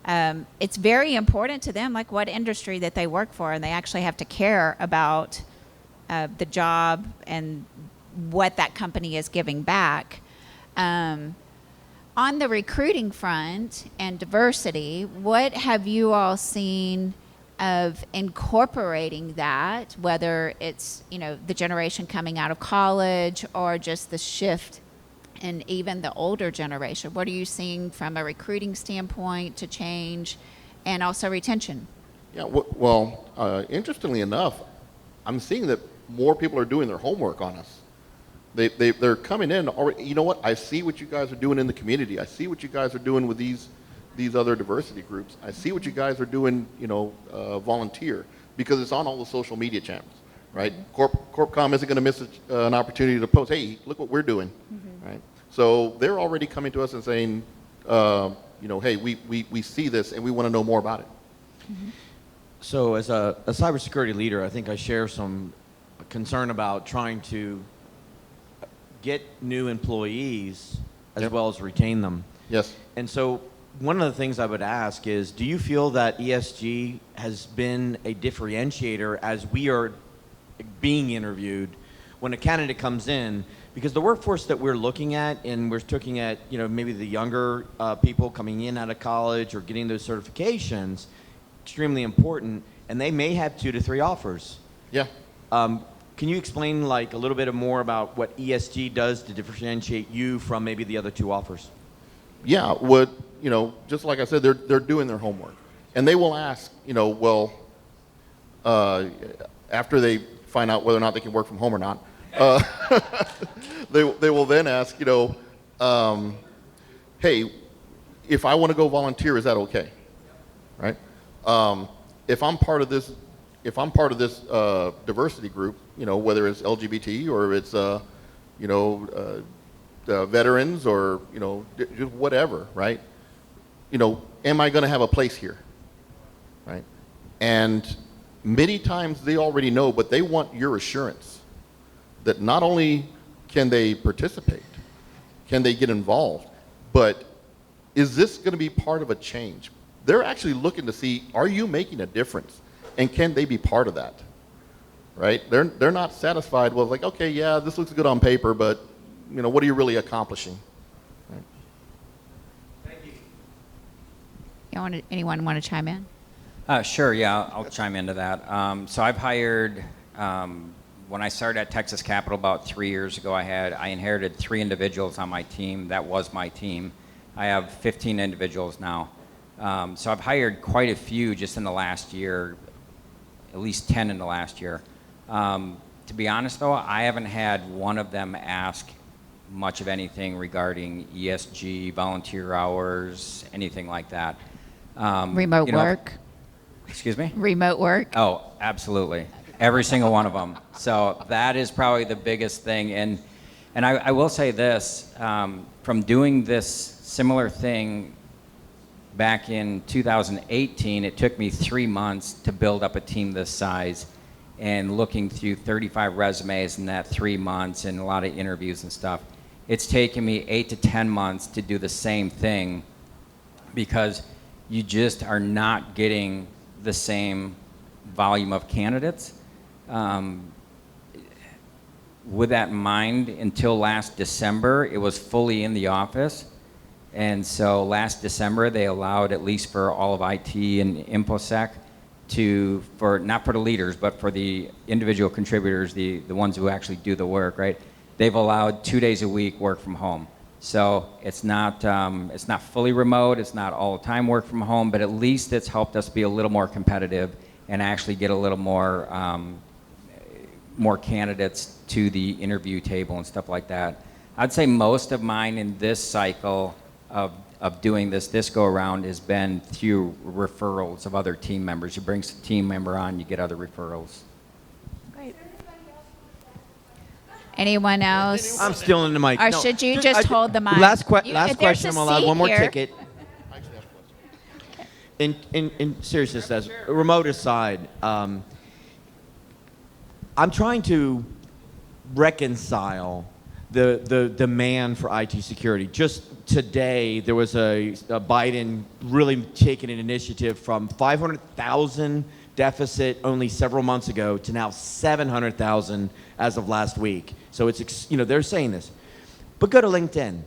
It's very important to them, like what industry that they work for, and they actually have to care about the job and what that company is giving back. On the recruiting front and diversity, what have you all seen of incorporating that, whether it's the generation coming out of college or just the shift in even the older generation? What are you seeing from a recruiting standpoint to change, and also retention? Yeah, well, interestingly enough, I'm seeing that more people are doing their homework on us. They're coming in already. You know what? I see what you guys are doing in the community. I see what you guys are doing with these other diversity groups. I see what you guys are doing, volunteer, because it's on all the social media channels, right? CorpCom isn't going to miss an opportunity to post, hey, look what we're doing, right? So they're already coming to us and saying, hey, we see this and we want to know more about it. So as a cybersecurity leader, I think I share some concern about trying to get new employees as well as retain them. Yes. And so one of the things I would ask is, do you feel that ESG has been a differentiator as we are being interviewed? When a candidate comes in, Because the workforce that we're looking at, and we're looking at, maybe the younger people coming in out of college or getting those certifications, extremely important, and they may have 2 to 3 offers. Yeah. Can you explain like a little bit more about what ESG does to differentiate you from maybe the other 2 offers? Yeah, just like I said, they're doing their homework. And they will ask, after they find out whether or not they can work from home or not, they will then ask, hey, if I want to go volunteer, is that okay? Right? If I'm part of this diversity group, whether it's LGBT or it's veterans or just whatever, right? Am I going to have a place here, right? And many times they already know, but they want your assurance that not only can they participate, can they get involved, but is this going to be part of a change? They're actually looking to see, are you making a difference? And can they be part of that, right? They're not satisfied with like, okay, yeah, this looks good on paper, but what are you really accomplishing? Right? Thank you. Anyone want to chime in? Sure, yeah, I'll chime into that. So I've hired, when I started at Texas Capital about 3 years ago, I inherited 3 individuals on my team. That was my team. I have 15 individuals now. So I've hired quite a few just in the last year, at least 10 in the last year. To be honest though, I haven't had one of them ask much of anything regarding ESG, volunteer hours, anything like that. Remote work? Excuse me? Remote work? Oh, absolutely. Every single one of them. So that is probably the biggest thing. And I will say this, from doing this similar thing back in 2018, it took me 3 months to build up a team this size, and looking through 35 resumes in that 3 months and a lot of interviews and stuff. It's taken me 8 to 10 months to do the same thing, because you just are not getting the same volume of candidates. With that in mind, until last December, it was fully in the office. And so last December, they allowed, at least for all of IT and InfoSec, not for the leaders, but for the individual contributors, the ones who actually do the work, right? They've allowed 2 days a week work from home. So it's not fully remote, it's not all the time work from home, but at least it's helped us be a little more competitive and actually get a little more candidates to the interview table and stuff like that. I'd say most of mine in this cycle of doing this go around has been through referrals of other team members. You bring a team member on, you get other referrals. Great. Anyone else? I'm still in the mic. Or should you just hold the mic? Last There's question. a I'm allowed seat one more here. ticket. In seriousness, as remote aside, I'm trying to reconcile the demand for IT security. Just today, there was a Biden really taking an initiative from 500,000 deficit only several months ago to now 700,000 as of last week. So it's, they're saying this. But go to LinkedIn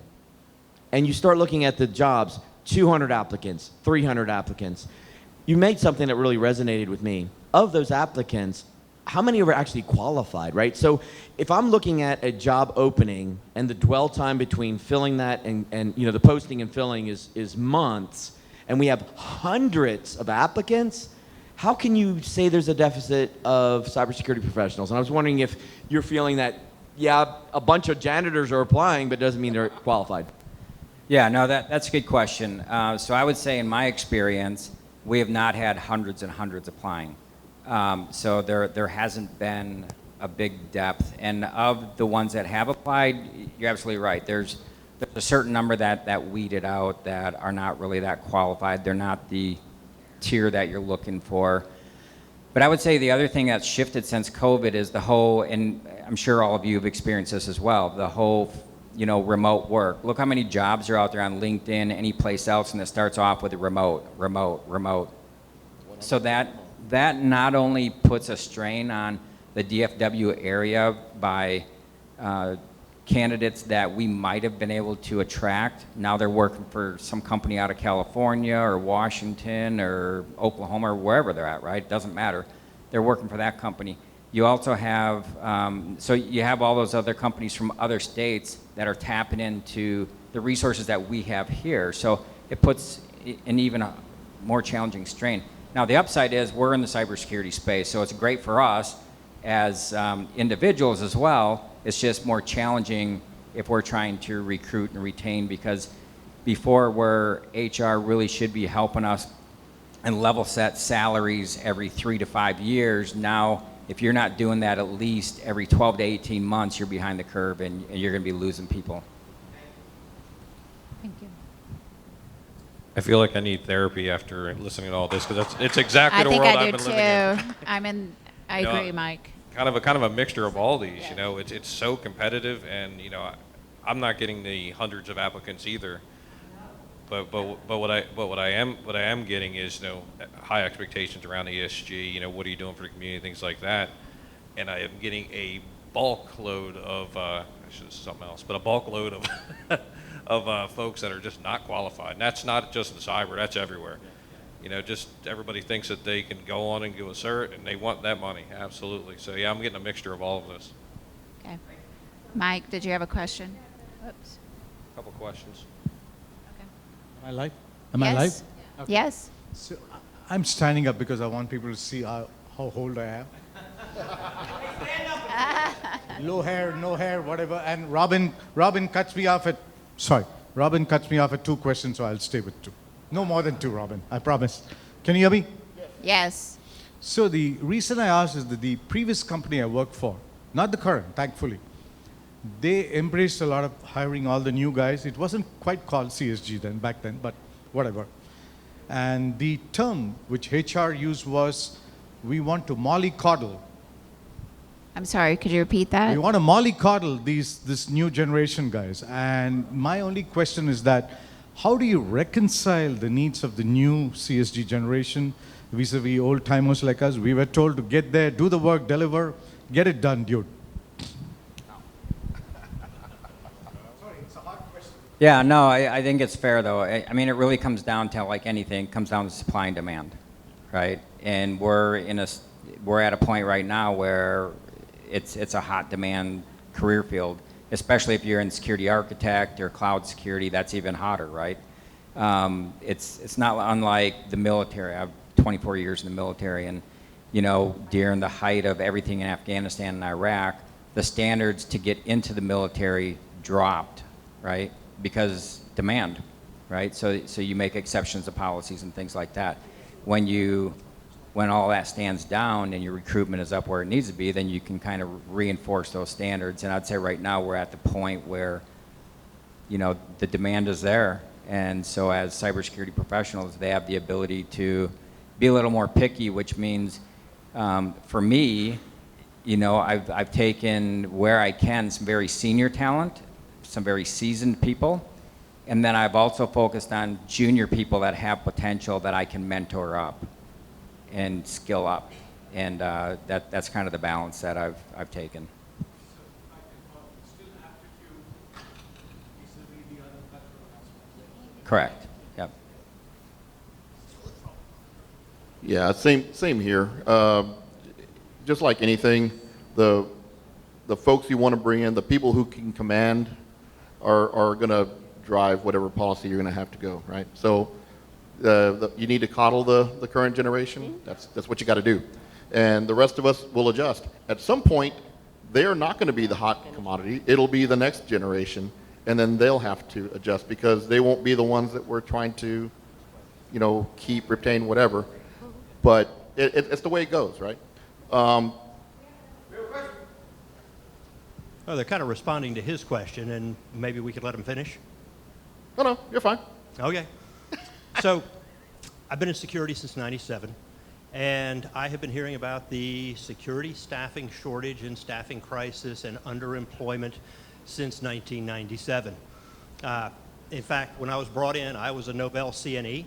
and you start looking at the jobs, 200 applicants, 300 applicants. You made something that really resonated with me. Of those applicants, how many are actually qualified, right? So if I'm looking at a job opening and the dwell time between filling that and the posting and filling is months, and we have hundreds of applicants, how can you say there's a deficit of cybersecurity professionals? And I was wondering if you're feeling that, yeah, a bunch of janitors are applying, but it doesn't mean they're qualified. Yeah, no, that's a good question. So I would say in my experience, we have not had hundreds and hundreds applying. So there hasn't been a big depth. And of the ones that have applied, you're absolutely right. There's a certain number that weeded out that are not really that qualified. They're not the tier that you're looking for. But I would say the other thing that's shifted since COVID is the whole, and I'm sure all of you have experienced this as well, the whole remote work. Look how many jobs are out there on LinkedIn, any place else, and it starts off with a remote. So that not only puts a strain on the DFW area by candidates that we might have been able to attract. Now they're working for some company out of California or Washington or Oklahoma or wherever they're at, right? It doesn't matter. They're working for that company. You also have, so you have all those other companies from other states that are tapping into the resources that we have here. So it puts an even more challenging strain. Now the upside is we're in the cybersecurity space, so it's great for us as individuals as well. It's just more challenging if we're trying to recruit and retain, because before where HR really should be helping us and level set salaries every 3 to 5 years, now if you're not doing that at least every 12 to 18 months, you're behind the curve and you're going to be losing people. Thank you. I feel like I need therapy after listening to all this, because it's exactly I the think world I I've do been living in. too. I You know, agree, Mike. Kind of a mixture of all these. You know, it's so competitive, and you know, I'm not getting the hundreds of applicants either. But what I am getting is, you know, high expectations around ESG. You know, what are you doing for the community, things like that. And I am getting a bulk load of I should have said something else, but a bulk load of of folks that are just not qualified. And that's not just in cyber, that's everywhere. You know, just everybody thinks that they can go on and do a cert, and they want that money, absolutely. So yeah, I'm getting a mixture of all of this. Okay. Mike, did you have a question? Oops. A couple questions. Am I live? Am I live? Okay. Yes. So I'm standing up because I want people to see how old I am. Low hair, no hair, whatever. And Robin cuts me off at, Robin cuts me off at 2 questions, so I'll stay with 2. No more than 2, Robin, I promise. Can you hear me? Yes. So the reason I asked is that the previous company I worked for, not the current, thankfully, they embraced a lot of hiring all the new guys. It wasn't quite called CSG then, back then, but whatever. And the term which HR used was, we want to mollycoddle. I'm sorry, could you repeat that? We want to mollycoddle this new generation guys. And my only question is that, how do you reconcile the needs of the new CSG generation vis-a-vis old timers like us? We were told to get there, do the work, deliver, get it done, dude. Yeah, no, I think it's fair though. I mean, it really comes down to, like anything, it comes down to supply and demand, right? And we're at a point right now where it's a hot demand career field, especially if you're in security architect or cloud security. That's even hotter, right? It's not unlike the military. I have 24 years in the military, and you know, during the height of everything in Afghanistan and Iraq, the standards to get into the military dropped, right? Because demand, right? So you make exceptions to policies and things like that. When all that stands down and your recruitment is up where it needs to be, then you can kind of reinforce those standards. And I'd say right now we're at the point where, you know, the demand is there. And so as cybersecurity professionals, they have the ability to be a little more picky, which means for me, you know, I've taken where I can some very senior talent, some very seasoned people, and then I've also focused on junior people that have potential that I can mentor up and skill up, and that's kind of the balance that I've taken. Correct. Yep. Yeah, same here. Just like anything, the folks you want to bring in, the people who can command, are going to drive whatever policy you're going to have to go, right? So you need to coddle the current generation. That's what you got to do. And the rest of us will adjust. At some point, they're not going to be the hot commodity. It'll be the next generation, and then they'll have to adjust because they won't be the ones that we're trying to, you know, keep, retain, whatever. But it's the way it goes, right? Oh, they're kind of responding to his question, and maybe we could let him finish. No, you're fine. Okay. So, I've been in security since '97, and I have been hearing about the security staffing shortage and staffing crisis and underemployment since 1997. In fact, when I was brought in, I was a Novell CNE.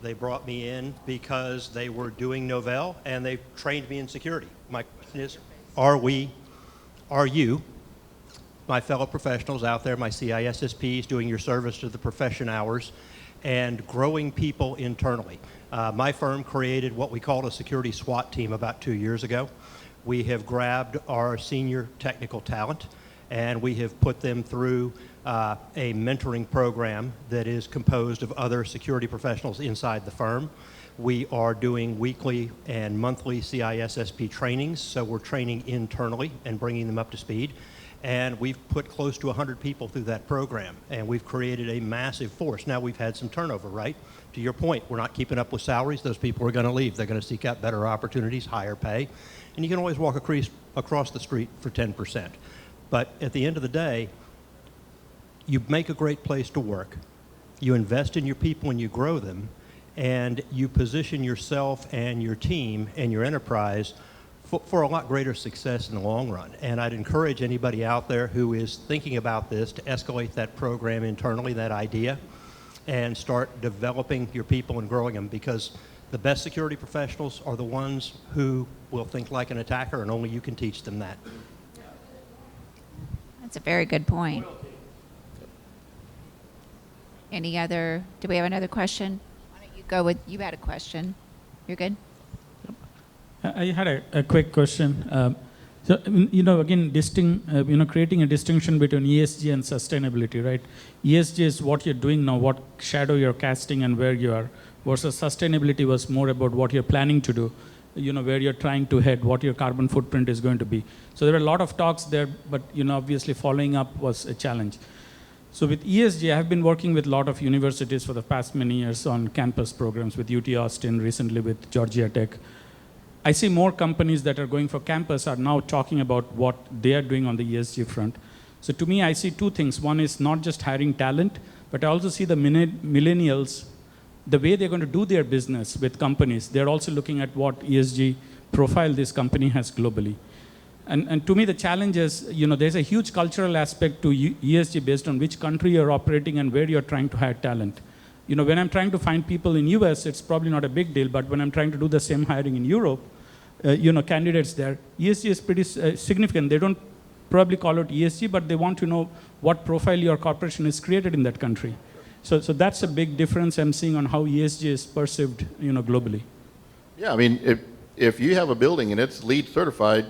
They brought me in because they were doing Novell, and they trained me in security. My question is, are you my fellow professionals out there, my CISSPs, doing your service to the profession hours, and growing people internally. My firm created what we called a security SWAT team about 2 years ago. We have grabbed our senior technical talent and we have put them through a mentoring program that is composed of other security professionals inside the firm. We are doing weekly and monthly CISSP trainings, so we're training internally and bringing them up to speed. And we've put close to 100 people through that program, and we've created a massive force. Now, we've had some turnover, right? To your point, we're not keeping up with salaries. Those people are going to leave. They're going to seek out better opportunities, higher pay. And you can always walk across the street for 10%. But at the end of the day, you make a great place to work. You invest in your people and you grow them, and you position yourself and your team and your enterprise for a lot greater success in the long run. And I'd encourage anybody out there who is thinking about this to escalate that program internally, that idea, and start developing your people and growing them, because the best security professionals are the ones who will think like an attacker, and only you can teach them that. That's a very good point. Any other, do we have another question? Why don't you go with, you had a question. You're good? I had a quick question. So, again, creating a distinction between ESG and sustainability, right? ESG is what you're doing now, what shadow you're casting and where you are, versus sustainability was more about what you're planning to do, where you're trying to head, what your carbon footprint is going to be. So there were a lot of talks there, but, obviously following up was a challenge. So with ESG, I've been working with a lot of universities for the past many years on campus programs with UT Austin, recently with Georgia Tech. I see more companies that are going for campus are now talking about what they are doing on the ESG front. So to me, I see two things. One is not just hiring talent, but I also see the millennials, the way they're going to do their business with companies. They're also looking at what ESG profile this company has globally. And to me, the challenge is, there's a huge cultural aspect to ESG based on which country you're operating and where you're trying to hire talent. When I'm trying to find people in US, it's probably not a big deal, but when I'm trying to do the same hiring in Europe, candidates there, ESG is pretty significant. They don't probably call it ESG, but they want to know what profile your corporation is created in that country. So that's a big difference I'm seeing on how ESG is perceived, globally. Yeah, I mean, if you have a building and it's LEED certified,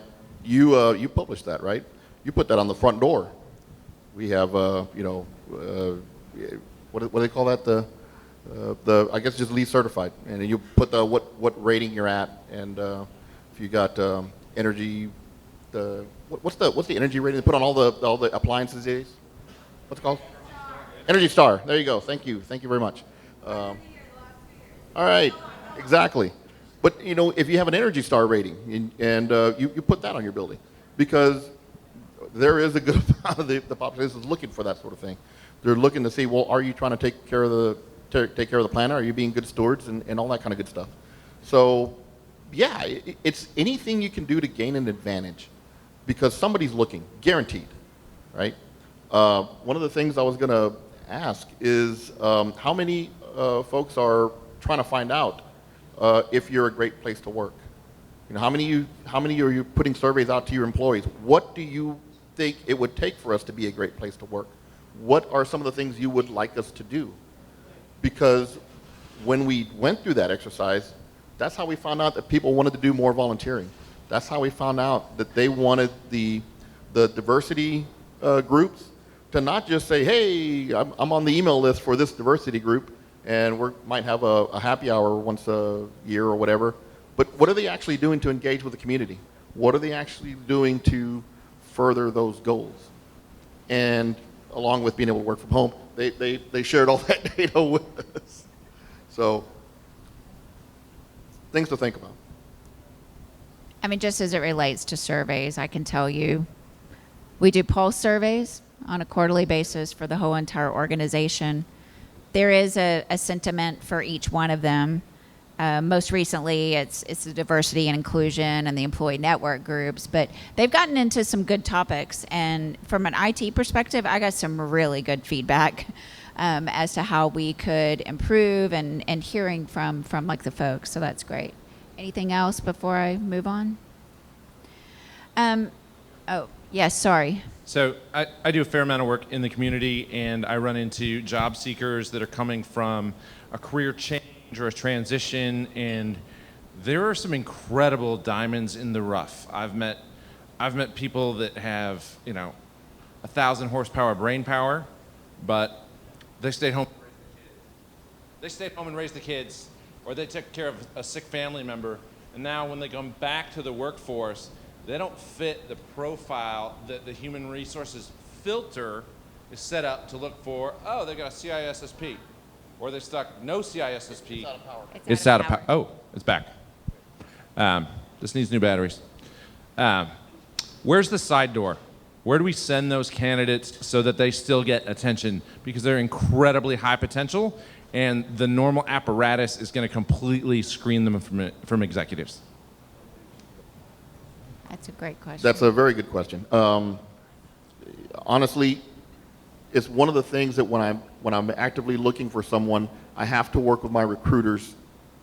you publish that, right? You put that on the front door. We have, what do they call that? I guess just LEED certified, and then you put what rating you're at, and if you got energy, what's the energy rating they put on all the appliances these days? What's it called? Energy Star. There you go. Thank you very much. All right, exactly. But if you have an Energy Star rating and you put that on your building, because there is a good amount of the population is looking for that sort of thing. They're looking to see, well, are you trying to take care of the planet? Are you being good stewards and all that kind of good stuff? So, yeah, it's anything you can do to gain an advantage, because somebody's looking, guaranteed, right? One of the things I was going to ask is how many folks are trying to find out if you're a great place to work? How many are you putting surveys out to your employees? What do you think it would take for us to be a great place to work? What are some of the things you would like us to do? Because when we went through that exercise, that's how we found out that people wanted to do more volunteering. That's how we found out that they wanted the diversity groups to not just say, hey, I'm on the email list for this diversity group, and we might have a happy hour once a year or whatever. But what are they actually doing to engage with the community? What are they actually doing to further those goals? And along with being able to work from home, they shared all that data with us. So, things to think about. I mean, just as it relates to surveys, I can tell you, we do pulse surveys on a quarterly basis for the whole entire organization. There is a sentiment for each one of them. Most recently, it's the diversity and inclusion and the employee network groups, but they've gotten into some good topics. And from an IT perspective, I got some really good feedback as to how we could improve and hearing from like the folks. So that's great. Anything else before I move on? Yes, sorry. So I do a fair amount of work in the community, and I run into job seekers that are coming from a career change or a transition, and there are some incredible diamonds in the rough. I've met people that have, 1,000 horsepower brain power, but they stayed home. They stayed home and raised the kids, or they took care of a sick family member, and now when they come back to the workforce, they don't fit the profile that the human resources filter is set up to look for. Oh, they got a CISSP, or they're stuck no CISSP. It's out of power. It's out of power. Oh, it's back. This needs new batteries. Where's the side door? Where do we send those candidates so that they still get attention? Because they're incredibly high potential, and the normal apparatus is going to completely screen them from executives. That's a great question. That's a very good question. Honestly, it's one of the things that when I'm actively looking for someone, I have to work with my recruiters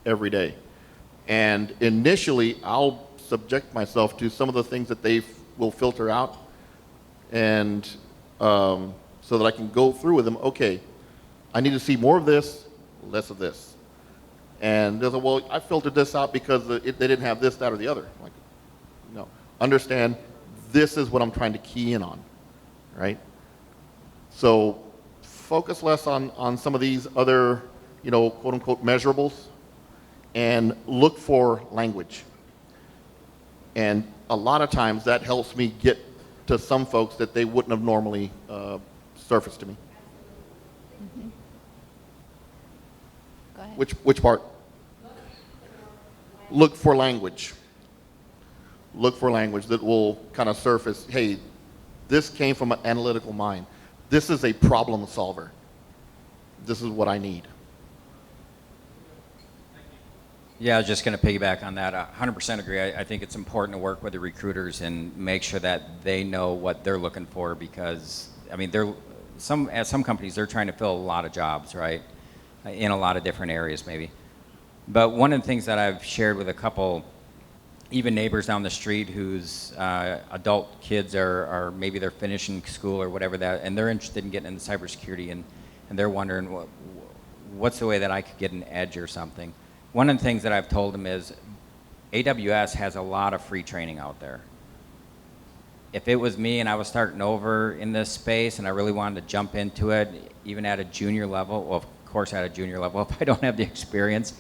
every day. And initially, I'll subject myself to some of the things that they will filter out, and so that I can go through with them. Okay, I need to see more of this, less of this. And they'll say, well, I filtered this out because they didn't have this, that, or the other. I'm like, no. Understand, this is what I'm trying to key in on, right? So focus less on some of these other, quote unquote measurables, and look for language. And a lot of times that helps me get to some folks that they wouldn't have normally surfaced to me. Mm-hmm. Go ahead. Which part? Look for language. Look for language that will kind of surface, hey, this came from an analytical mind. This is a problem solver. This is what I need. Yeah, I was just going to piggyback on that. 100% agree. I think it's important to work with the recruiters and make sure that they know what they're looking for, because, at some companies, they're trying to fill a lot of jobs, right, in a lot of different areas maybe. But one of the things that I've shared with a couple, even neighbors down the street whose adult kids are maybe they're finishing school or whatever that, and they're interested in getting into cybersecurity, and they're wondering what's the way that I could get an edge or something. One of the things that I've told them is AWS has a lot of free training out there. If it was me and I was starting over in this space and I really wanted to jump into it, even at a junior level, well, of course at a junior level, if I don't have the experience,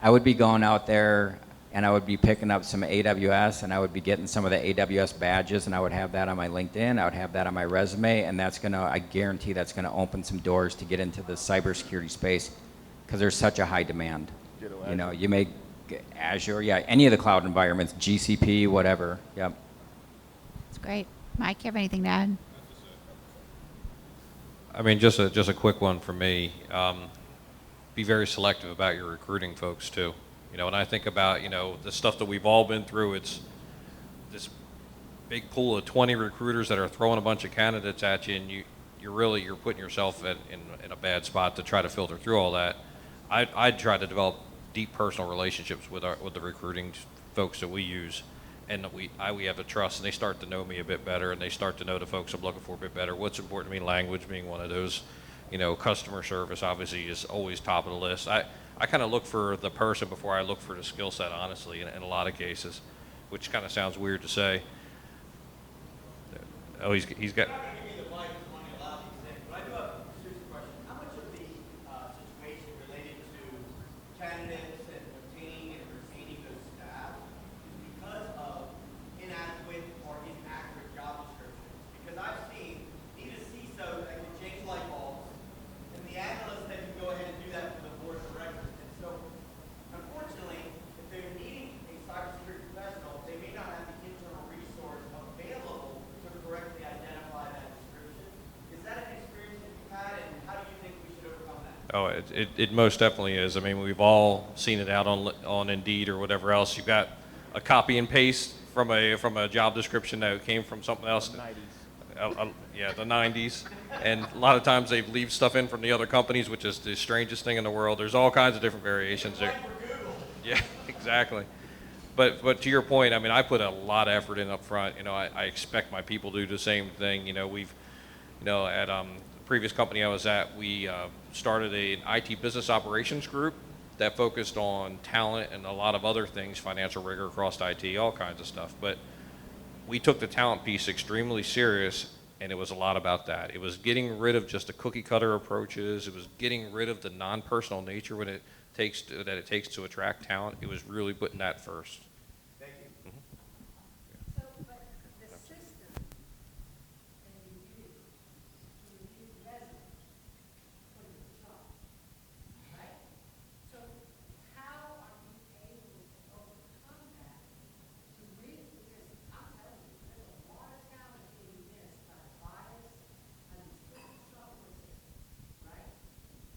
I would be going out there and I would be picking up some AWS, and I would be getting some of the AWS badges, and I would have that on my LinkedIn, I would have that on my resume, and I guarantee that's gonna open some doors to get into the cybersecurity space, because there's such a high demand. You may Azure, yeah, any of the cloud environments, GCP, whatever, yep. That's great. Mike, you have anything to add? Just a quick one for me. Be very selective about your recruiting folks too. When I think about, the stuff that we've all been through, it's this big pool of 20 recruiters that are throwing a bunch of candidates at you, and you're putting yourself in a bad spot to try to filter through all that. I'd try to develop deep personal relationships with the recruiting folks that we use, and we have a trust, and they start to know me a bit better, and they start to know the folks I'm looking for a bit better. What's important to me, language being one of those. Customer service obviously is always top of the list. I kind of look for the person before I look for the skill set, honestly, in a lot of cases, which kind of sounds weird to say. Oh, he's got. Candidates and obtaining and retaining those staff is because of inadequate or inaccurate job descriptions. Because I've seen even a CISO that can change light bulbs, and the analysts that can go ahead and do that for the board of directors. And so, unfortunately, if they're needing a cybersecurity professional, they may not have the internal resource available to correctly identify that description. Is that an experience that you've had, and how do you think we should overcome that? Oh, it most definitely is. We've all seen it out on Indeed or whatever else. You've got a copy and paste from a job description that came from something else. The 90s. Yeah, the 90s. And a lot of times they leave stuff in from the other companies, which is the strangest thing in the world. There's all kinds of different variations there. Yeah, exactly. But to your point, I mean, I put a lot of effort in up front. You know, I expect my people to do the same thing. You know, we've, you know, at the previous company I was at, we started an IT business operations group that focused on talent and a lot of other things, financial rigor across IT, all kinds of stuff. But we took the talent piece extremely serious, and it was a lot about that. It was getting rid of just the cookie cutter approaches. It was getting rid of the non-personal nature that it takes to attract talent. It was really putting that first. Thank you. So, but the system that you use to recruit residents for your job, right? So how are you able to overcome that to really, because I'm telling you, there's a lot of talent being missed by bias and these software systems, right?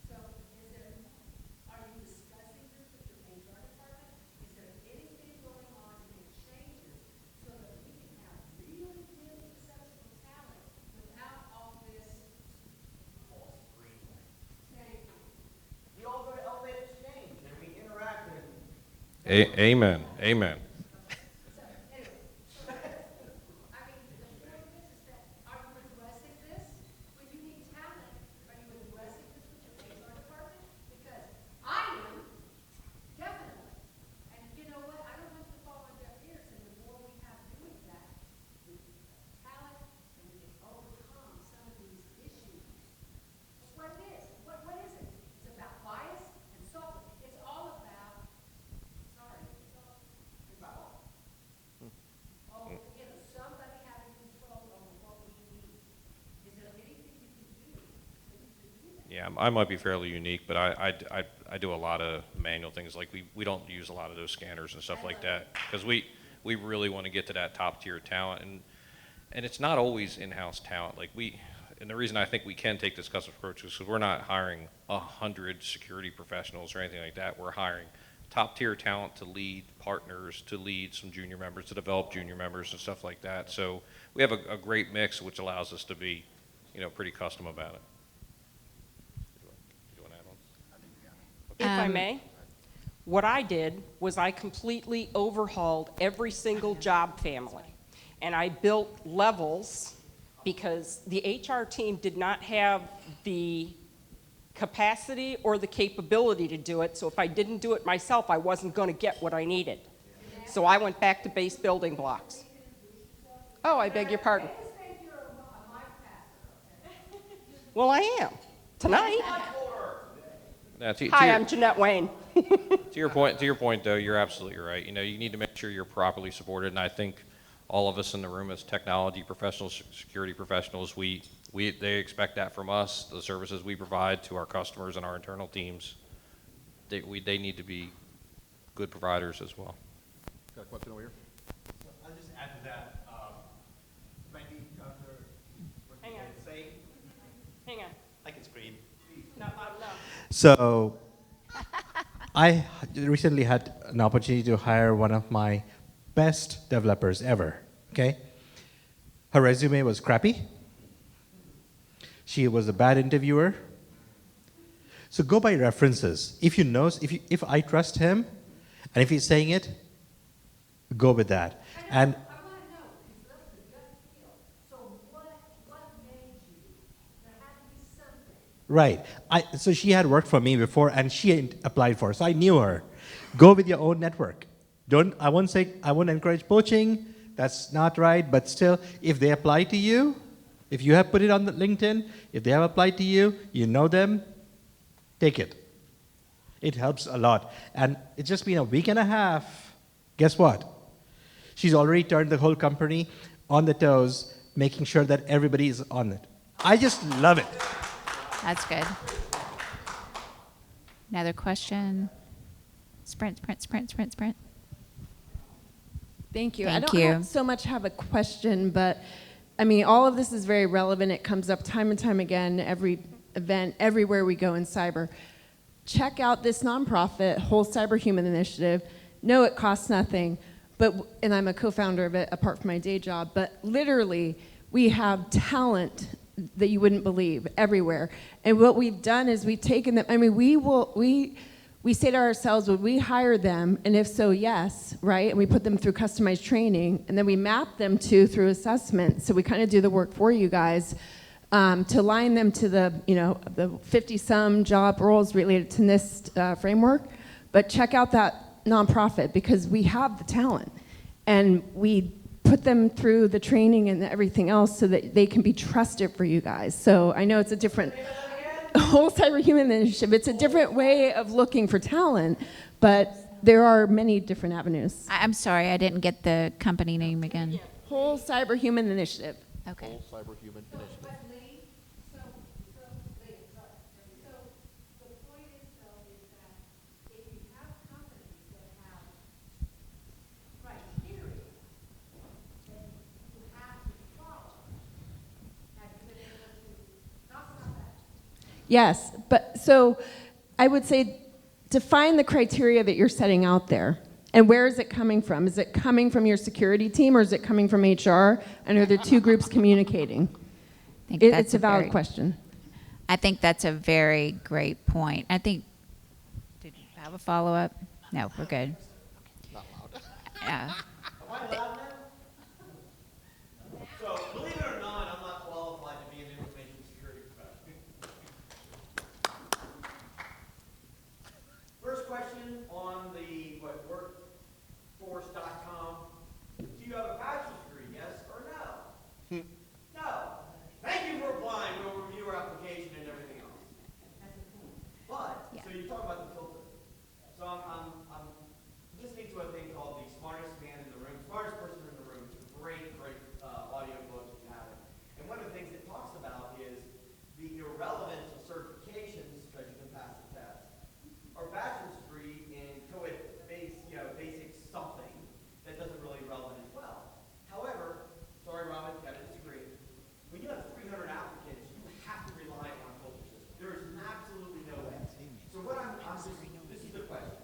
So is there, are you discussing this with your HR department? Is there anything going on to make changes so that we can have really, really exceptional talent without all this false green light? Thank you. We all go to elevated exchange and we interact and Amen. Amen. So anyway, so I mean, the point is that are you addressing this? When you need talent, are you addressing this with your HR department? Because I am, definitely. And you know what? I don't want to fall on deaf ears, and the more we have doing that, we talent and we can overcome some of these issues. That's what it is. What is it? It's about bias and software. It's all about, sorry, it's all, oh, you know, somebody having control over what we need. Is there anything you can do to do that? Yeah, I might be fairly unique, but I do a lot of manual things. Like we don't use a lot of those scanners and stuff like that because we really want to get to that top tier talent, and it's not always in-house talent. Like and the reason I think we can take this custom approach is because we're not hiring 100 security professionals or anything like that. We're hiring top tier talent to lead partners, to lead some junior members, to develop junior members and stuff like that. So we have a great mix, which allows us to be, you know, pretty custom about it. You want to add on? If I may, what I did was I completely overhauled every single job family. And I built levels because the HR team did not have the capacity or the capability to do it. So if I didn't do it myself, I wasn't going to get what I needed. So I went back to base building blocks. Oh, I beg your pardon. Well, I am. Tonight. Now, Hi, I'm Jeanette Wayne. To your point, though, you're absolutely right. You know, you need to make sure you're properly supported, and I think all of us in the room as technology professionals, security professionals, they expect that from us. The services we provide to our customers and our internal teams, they need to be good providers as well. Got a question over here? So I'll just add to that. Maybe Dr. Hang on. Say, Hang on. I can scream. Not loud enough. So I recently had an opportunity to hire one of my best developers ever, okay? Her resume was crappy. She was a bad interviewer. So go by references. If I trust him, and if he's saying it, go with that. And I want to know, because that's the gut feel. So what made you? There had to be something. right. So she had worked for me before, and she hadn't applied for it, so I knew her. Go with your own network. I won't encourage poaching. That's not right. But still, if they apply to you, if you have put it on the LinkedIn, if they have applied to you, you know them, take it. It helps a lot. And it's just been a week and a half. Guess what? She's already turned the whole company on the toes, making sure that everybody is on it. I just love it. That's good. Another question. Sprint. Thank you. Thank I you. don't so much have a question, but I mean, all of this is very relevant. It comes up time and time again, every event, everywhere we go in cyber. Check out this nonprofit, Whole Cyber Human Initiative. No, it costs nothing, and I'm a co-founder of it apart from my day job, but literally, we have talent that you wouldn't believe everywhere. And what we've done is we've taken them, I mean, we say to ourselves, would we hire them? And if so, yes, right? And we put them through customized training, and then we map them through assessment. So we kind of do the work for you guys to align them to the 50-some job roles related to NIST framework. But check out that nonprofit, because we have the talent, and we put them through the training and everything else so that they can be trusted for you guys. So I know it's a different whole cyber human initiative. It's a different way of looking for talent, but there are many different avenues. I'm sorry, I didn't get the company name again. Whole cyber human initiative. Okay. Whole cyber human initiative. Yes, but so I would say define the criteria that you're setting out there. And where is it coming from? Is it coming from your security team, or is it coming from HR? And are there two groups communicating? It's a valid question. I think that's a very great point. I think, did you have a follow-up? No, we're good. Not loud. Yeah. So, believe it or not, I'm not qualified to be an information security professional. First question on the workforce.com. Do you have a bachelor's degree, yes or no? No. Thank you for applying. We'll review your application and everything else. But, so you're talking about the filter. So I'm listening to a thing called The Smartest Man in the Room, Smartest Person in the Room. It's a great audio book if you have it. And one of the things it talks about is the irrelevance of certifications, because you can pass the test, or bachelor's degree in basic something that doesn't really relevant as well. However, sorry Robin, you got to disagree. When you have 300 applicants, you have to rely on a filter system. There is absolutely no way. So what this is the question.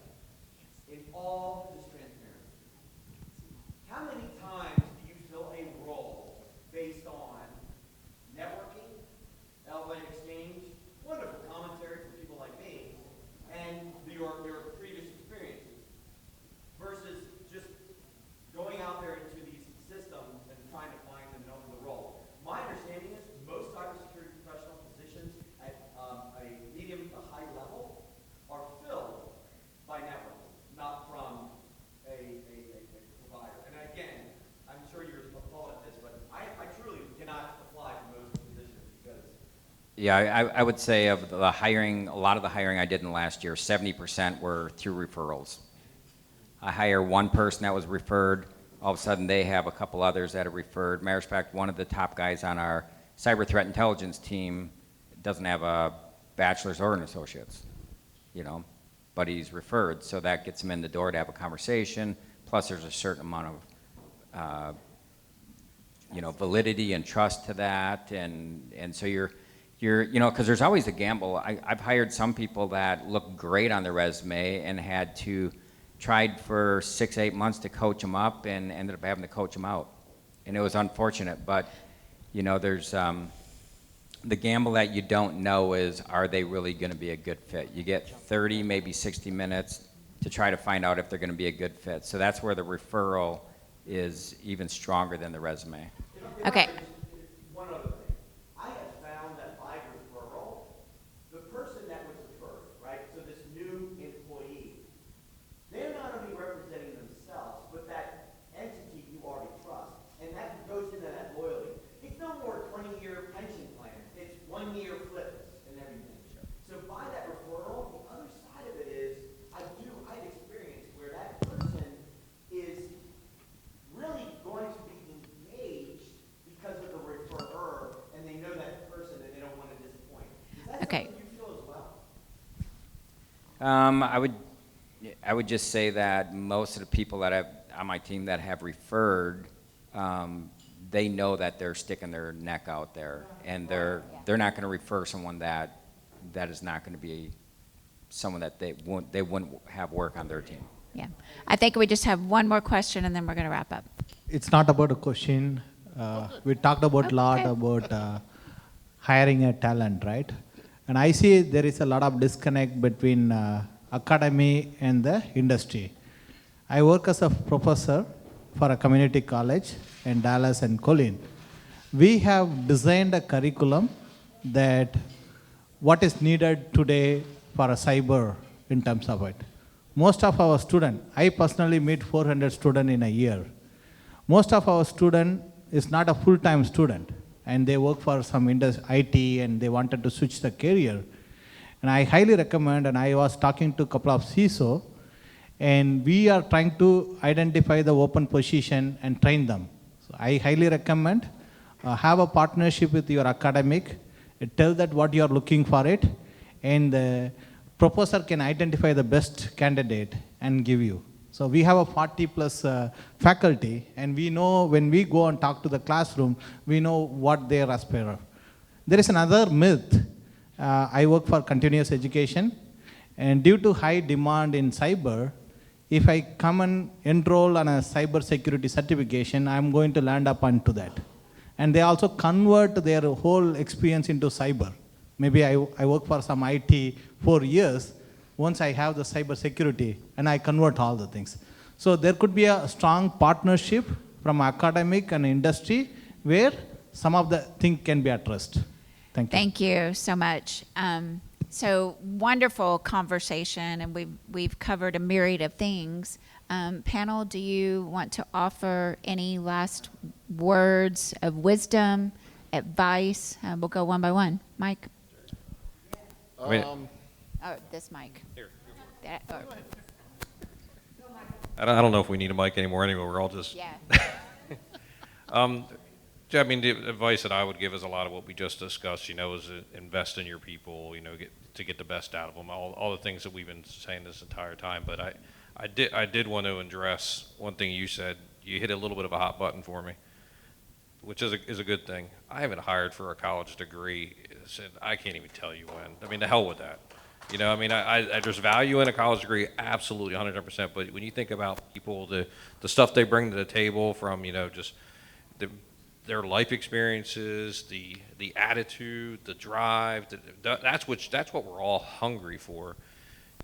In all this transparency, how many times do you fill a role based on networking, Elevate Xchange, wonderful commentary for people like me, and your previous experiences, versus just going out there into these systems and trying to find and know the role? My understanding is most cybersecurity professional positions at a medium to high level are filled by networking, not from a provider. And again, I'm sure you're appalled at this, but I truly cannot apply for most positions because Yeah, I would say of the hiring, a lot of the hiring I did in the last year, 70% were through referrals. I hire one person that was referred. All of a sudden, they have a couple others that are referred. Matter of fact, one of the top guys on our cyber threat intelligence team doesn't have a bachelor's or an associate's, but he's referred, so that gets him in the door to have a conversation. Plus, there's a certain amount of, validity and trust to that, and so you're, because there's always a gamble. I've hired some people that look great on their resume and had to tried for 6-8 months to coach them up and ended up having to coach them out, and it was unfortunate. But there's the gamble that you don't know is, are they really going to be a good fit? You get 30, maybe 60 minutes to try to find out if they're going to be a good fit. So that's where the referral is even stronger than the resume. Okay. One other thing. I have found that by referral, the person that was referred, right, so this new employee, they're not only representing themselves, but that entity you already trust. And that goes into that loyalty. It's no more 20-year pension plan. It's 1-year flips and everything. So by that referral, the other side of it is, I've experienced where that person is really going to be engaged because of the referrer, and they know that person and they don't want to disappoint. Is that something you feel as well? I would just say that most of the people that on my team that have referred, they know that they're sticking their neck out there, and they're not going to refer someone that is not going to be someone that they wouldn't have work on their team. Yeah. I think we just have one more question, and then we're going to wrap up. It's not about a question. We talked about a lot about hiring a talent, right? And I see there is a lot of disconnect between academy, and the industry. I work as a professor for a community college in Dallas and Colin. We have designed a curriculum that what is needed today for a cyber in terms of it. Most of our students, I personally meet 400 students in a year. Most of our student is not a full-time student, and they work for some IT and they wanted to switch the career. And I highly recommend, and I was talking to a couple of CISO, and we are trying to identify the open position and train them. So I highly recommend have a partnership with your academic, tell that what you are looking for it, and the proposer can identify the best candidate and give you. So we have a 40 plus faculty, and we know when we go and talk to the classroom, we know what they aspire. There is another myth. I work for continuous education, and due to high demand in cyber, if I come and enroll on a cyber security certification, I'm going to land up onto that. And they also convert their whole experience into cyber. Maybe I work for some IT 4 years. Once I have the cyber security, and I convert all the things. So there could be a strong partnership from academic and industry where some of the things can be addressed. Thank you. Thank you so much. So wonderful conversation, and we've covered a myriad of things. Panel, do you want to offer any last words of wisdom, advice? We'll go one by one. Mike? Oh, this mic. Here. That, oh. I don't know if we need a mic anymore anyway. We're all just. Yeah. I mean, the advice that I would give is a lot of what we just discussed, you know, is invest in your people, you know, get the best out of them, all the things that we've been saying this entire time. But I did want to address one thing you said. You hit a little bit of a hot button for me, which is a good thing. I haven't hired for a college degree. I can't even tell you when. I mean, the hell with that. You know, I mean, there's value in a college degree, absolutely, 100%. But when you think about people, the stuff they bring to the table from, you know, just their life experiences, the attitude, the drive, that's what we're all hungry for.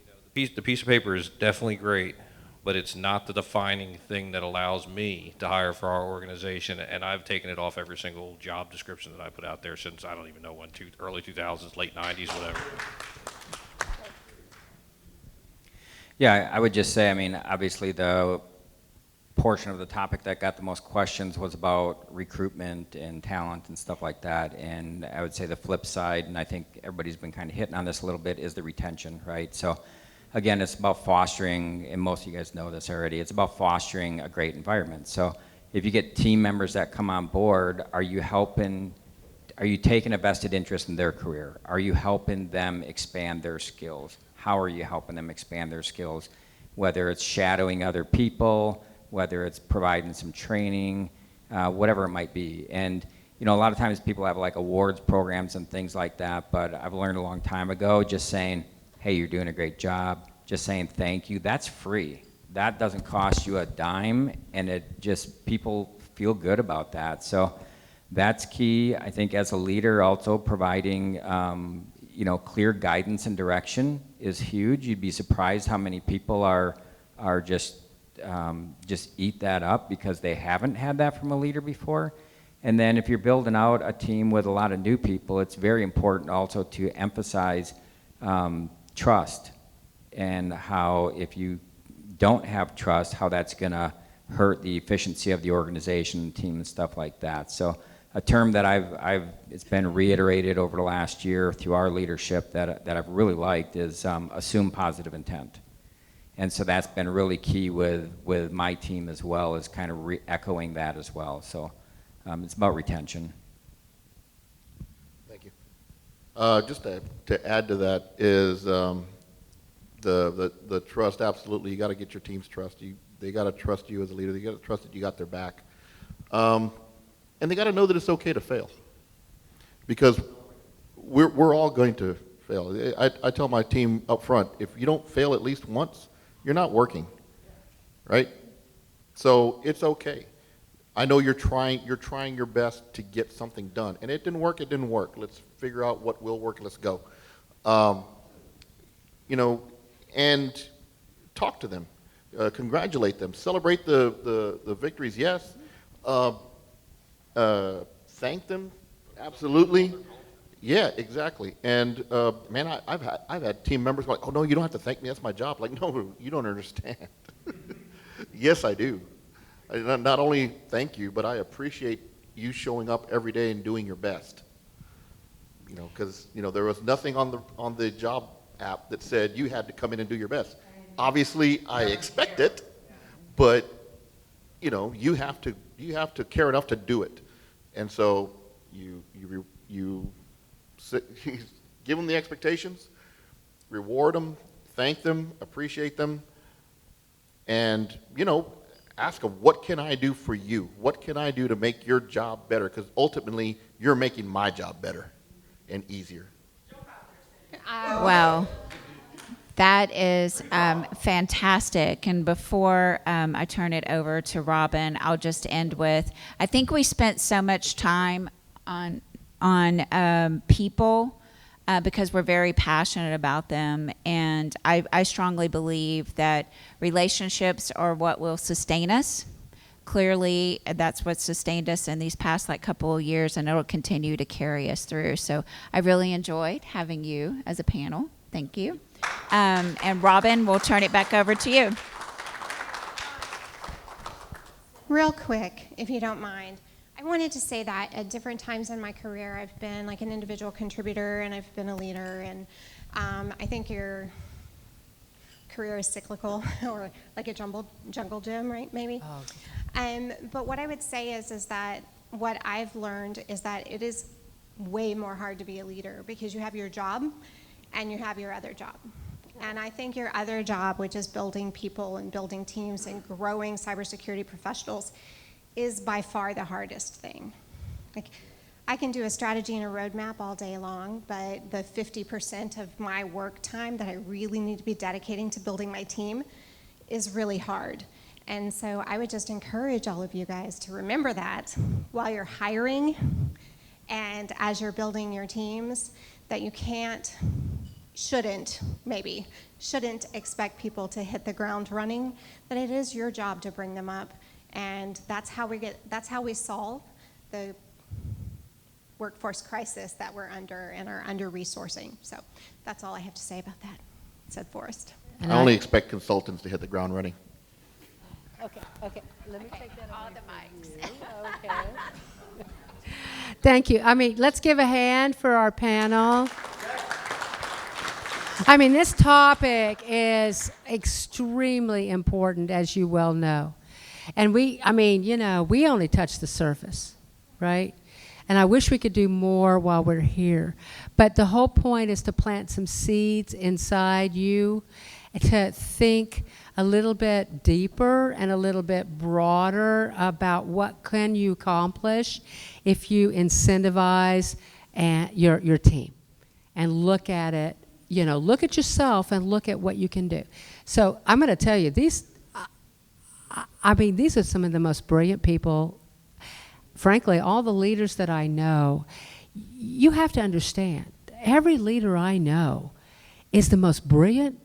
You know, the piece of paper is definitely great, but it's not the defining thing that allows me to hire for our organization. And I've taken it off every single job description that I put out there since, I don't even know when, early 2000s, late 90s, whatever. Yeah, I would just say, I mean, obviously the portion of the topic that got the most questions was about recruitment and talent and stuff like that. And I would say the flip side, and I think everybody's been kind of hitting on this a little bit, is the retention, right? So again, it's about fostering, and most of you guys know this already, it's about fostering a great environment. So if you get team members that come on board, are you taking a vested interest in their career? Are you helping them expand their skills? How are you helping them expand their skills? Whether it's shadowing other people, whether it's providing some training, whatever it might be. And you know, a lot of times people have like awards programs and things like that, but I've learned a long time ago, just saying, hey, you're doing a great job, just saying thank you, that's free. That doesn't cost you a dime, and it just, people feel good about that. So that's key. I think as a leader, also providing you know, clear guidance and direction is huge. You'd be surprised how many people are just eat that up because they haven't had that from a leader before. And then if you're building out a team with a lot of new people, it's very important also to emphasize trust, and how if you don't have trust, how that's gonna hurt the efficiency of the organization and team and stuff like that. So a term that it's been reiterated over the last year through our leadership that I've really liked is assume positive intent. And so that's been really key with my team as well, is kind of echoing that as well. So it's about retention. Thank you. Just to add to that is the trust. Absolutely, you got to get your team's trust. They got to trust you as a leader. They got to trust that you got their back. And they got to know that it's okay to fail, because we're all going to fail. I tell my team up front, if you don't fail at least once, you're not working, right? So it's okay. I know you're trying your best to get something done, and it didn't work. Let's figure out what will work. Let's go. You know, and talk to them, congratulate them, celebrate the victories, yes. Thank them, absolutely. Yeah, exactly. And man, I've had team members like, oh no, you don't have to thank me. That's my job. Like, no, you don't understand. Yes, I do. I not only thank you, but I appreciate you showing up every day and doing your best. You know, because there was nothing on the job app that said you had to come in and do your best. Obviously, I expect it, but you have to care enough to do it. And so you give them the expectations, reward them, thank them, appreciate them, and ask them, what can I do for you? What can I do to make your job better? Because ultimately, you're making my job better and easier. Well, that is fantastic. And before I turn it over to Robin, I'll just end with, I think we spent so much time on people because we're very passionate about them. And I strongly believe that relationships are what will sustain us. Clearly, that's what sustained us in these past couple of years, and it'll continue to carry us through. So I really enjoyed having you as a panel. Thank you. And Robin, we'll turn it back over to you. Real quick, if you don't mind. I wanted to say that at different times in my career, I've been an individual contributor and I've been a leader, and I think your career is cyclical, or like a jungle gym, right, maybe? Oh. But what I would say is that what I've learned is that it is way more hard to be a leader because you have your job and you have your other job. And I think your other job, which is building people and building teams and growing cybersecurity professionals, is by far the hardest thing. I can do a strategy and a roadmap all day long, but the 50% of my work time that I really need to be dedicating to building my team is really hard. And so I would just encourage all of you guys to remember that while you're hiring and as you're building your teams, that you shouldn't expect people to hit the ground running, that it is your job to bring them up. And that's how we solve the workforce crisis that we're under and are under-resourcing. So that's all I have to say about that, said Forrest. I only expect consultants to hit the ground running. Okay. Let me take that all the mics. Okay. Thank you. Let's give a hand for our panel. This topic is extremely important, as you well know. And we only touch the surface, right? And I wish we could do more while we're here. But the whole point is to plant some seeds inside you, to think a little bit deeper and a little bit broader about what can you accomplish if you incentivize your team and look at it, look at yourself and look at what you can do. So I'm going to tell you, these are some of the most brilliant people. Frankly, all the leaders that I know, you have to understand, every leader I know is the most brilliant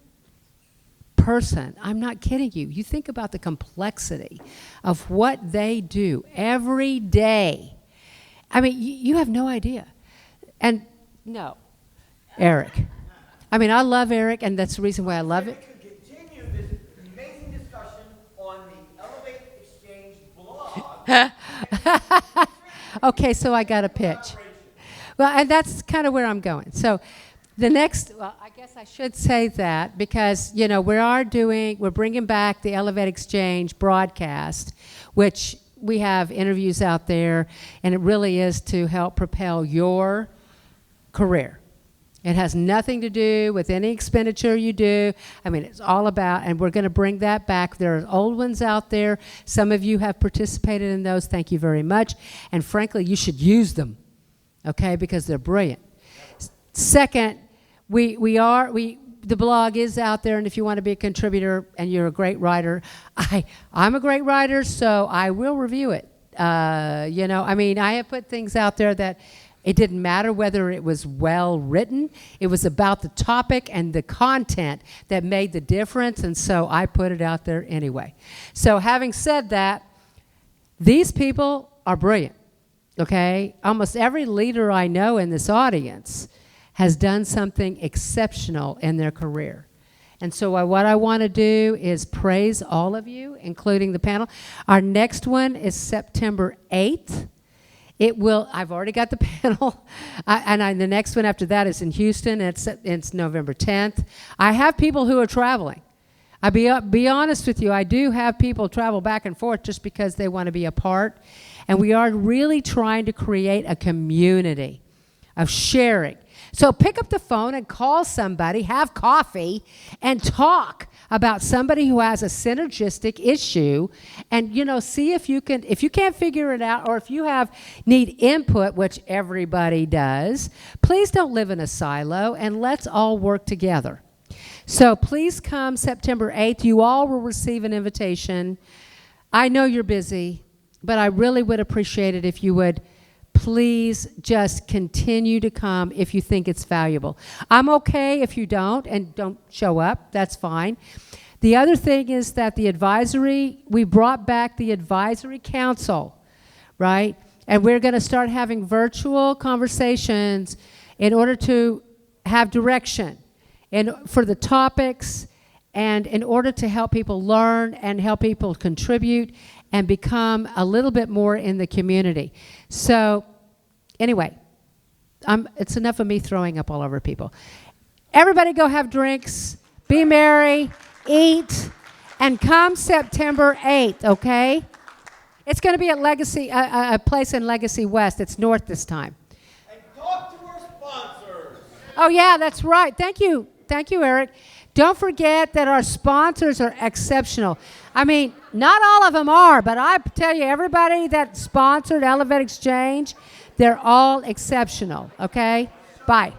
person. I'm not kidding you. You think about the complexity of what they do every day. You have no idea. And no, Eric. I love Eric, and that's the reason why I love it. Continue this amazing discussion on the Elevate Xchange blog. Okay, so I got a pitch. Well, and that's kind of where I'm going. So the next, I guess I should say that because, we're bringing back the Elevate Xchange broadcast, which we have interviews out there, and it really is to help propel your career. It has nothing to do with any expenditure you do. It's all about, and we're going to bring that back. There are old ones out there. Some of you have participated in those. Thank you very much. And frankly, you should use them, okay, because they're brilliant. Second, the blog is out there, and if you want to be a contributor and you're a great writer, I'm a great writer, so I will review it. I have put things out there that It didn't matter whether it was well written. It was about the topic and the content that made the difference, and so I put it out there anyway. So having said that, these people are brilliant, okay? Almost every leader I know in this audience has done something exceptional in their career. And so what I want to do is praise all of you, including the panel. Our next one is September 8th. I've already got the panel, the next one after that is in Houston. It's November 10th. I have people who are traveling. I'll be honest with you, I do have people travel back and forth just because they want to be a part. And we are really trying to create a community of sharing. So pick up the phone and call somebody, have coffee, and talk about somebody who has a synergistic issue, and see if you can't figure it out, or if you need input, which everybody does. Please don't live in a silo, and let's all work together. So please come September 8th. You all will receive an invitation. I know you're busy, but I really would appreciate it if you would please just continue to come if you think it's valuable. I'm okay if you don't and don't show up. That's fine. The other thing is that we brought back the advisory council, right? And we're going to start having virtual conversations in order to have direction for the topics, and in order to help people learn and help people contribute and become a little bit more in the community. So anyway, it's enough of me throwing up all over people. Everybody go have drinks, be merry, eat, and come September 8th, okay? It's going to be at Legacy, a place in Legacy West. It's north this time. And talk to our sponsors. Oh, yeah, that's right. Thank you. Thank you, Eric. Don't forget that our sponsors are exceptional. I mean, not all of them are, but I tell you, everybody that sponsored Elevate Xchange, they're all exceptional, okay? Bye.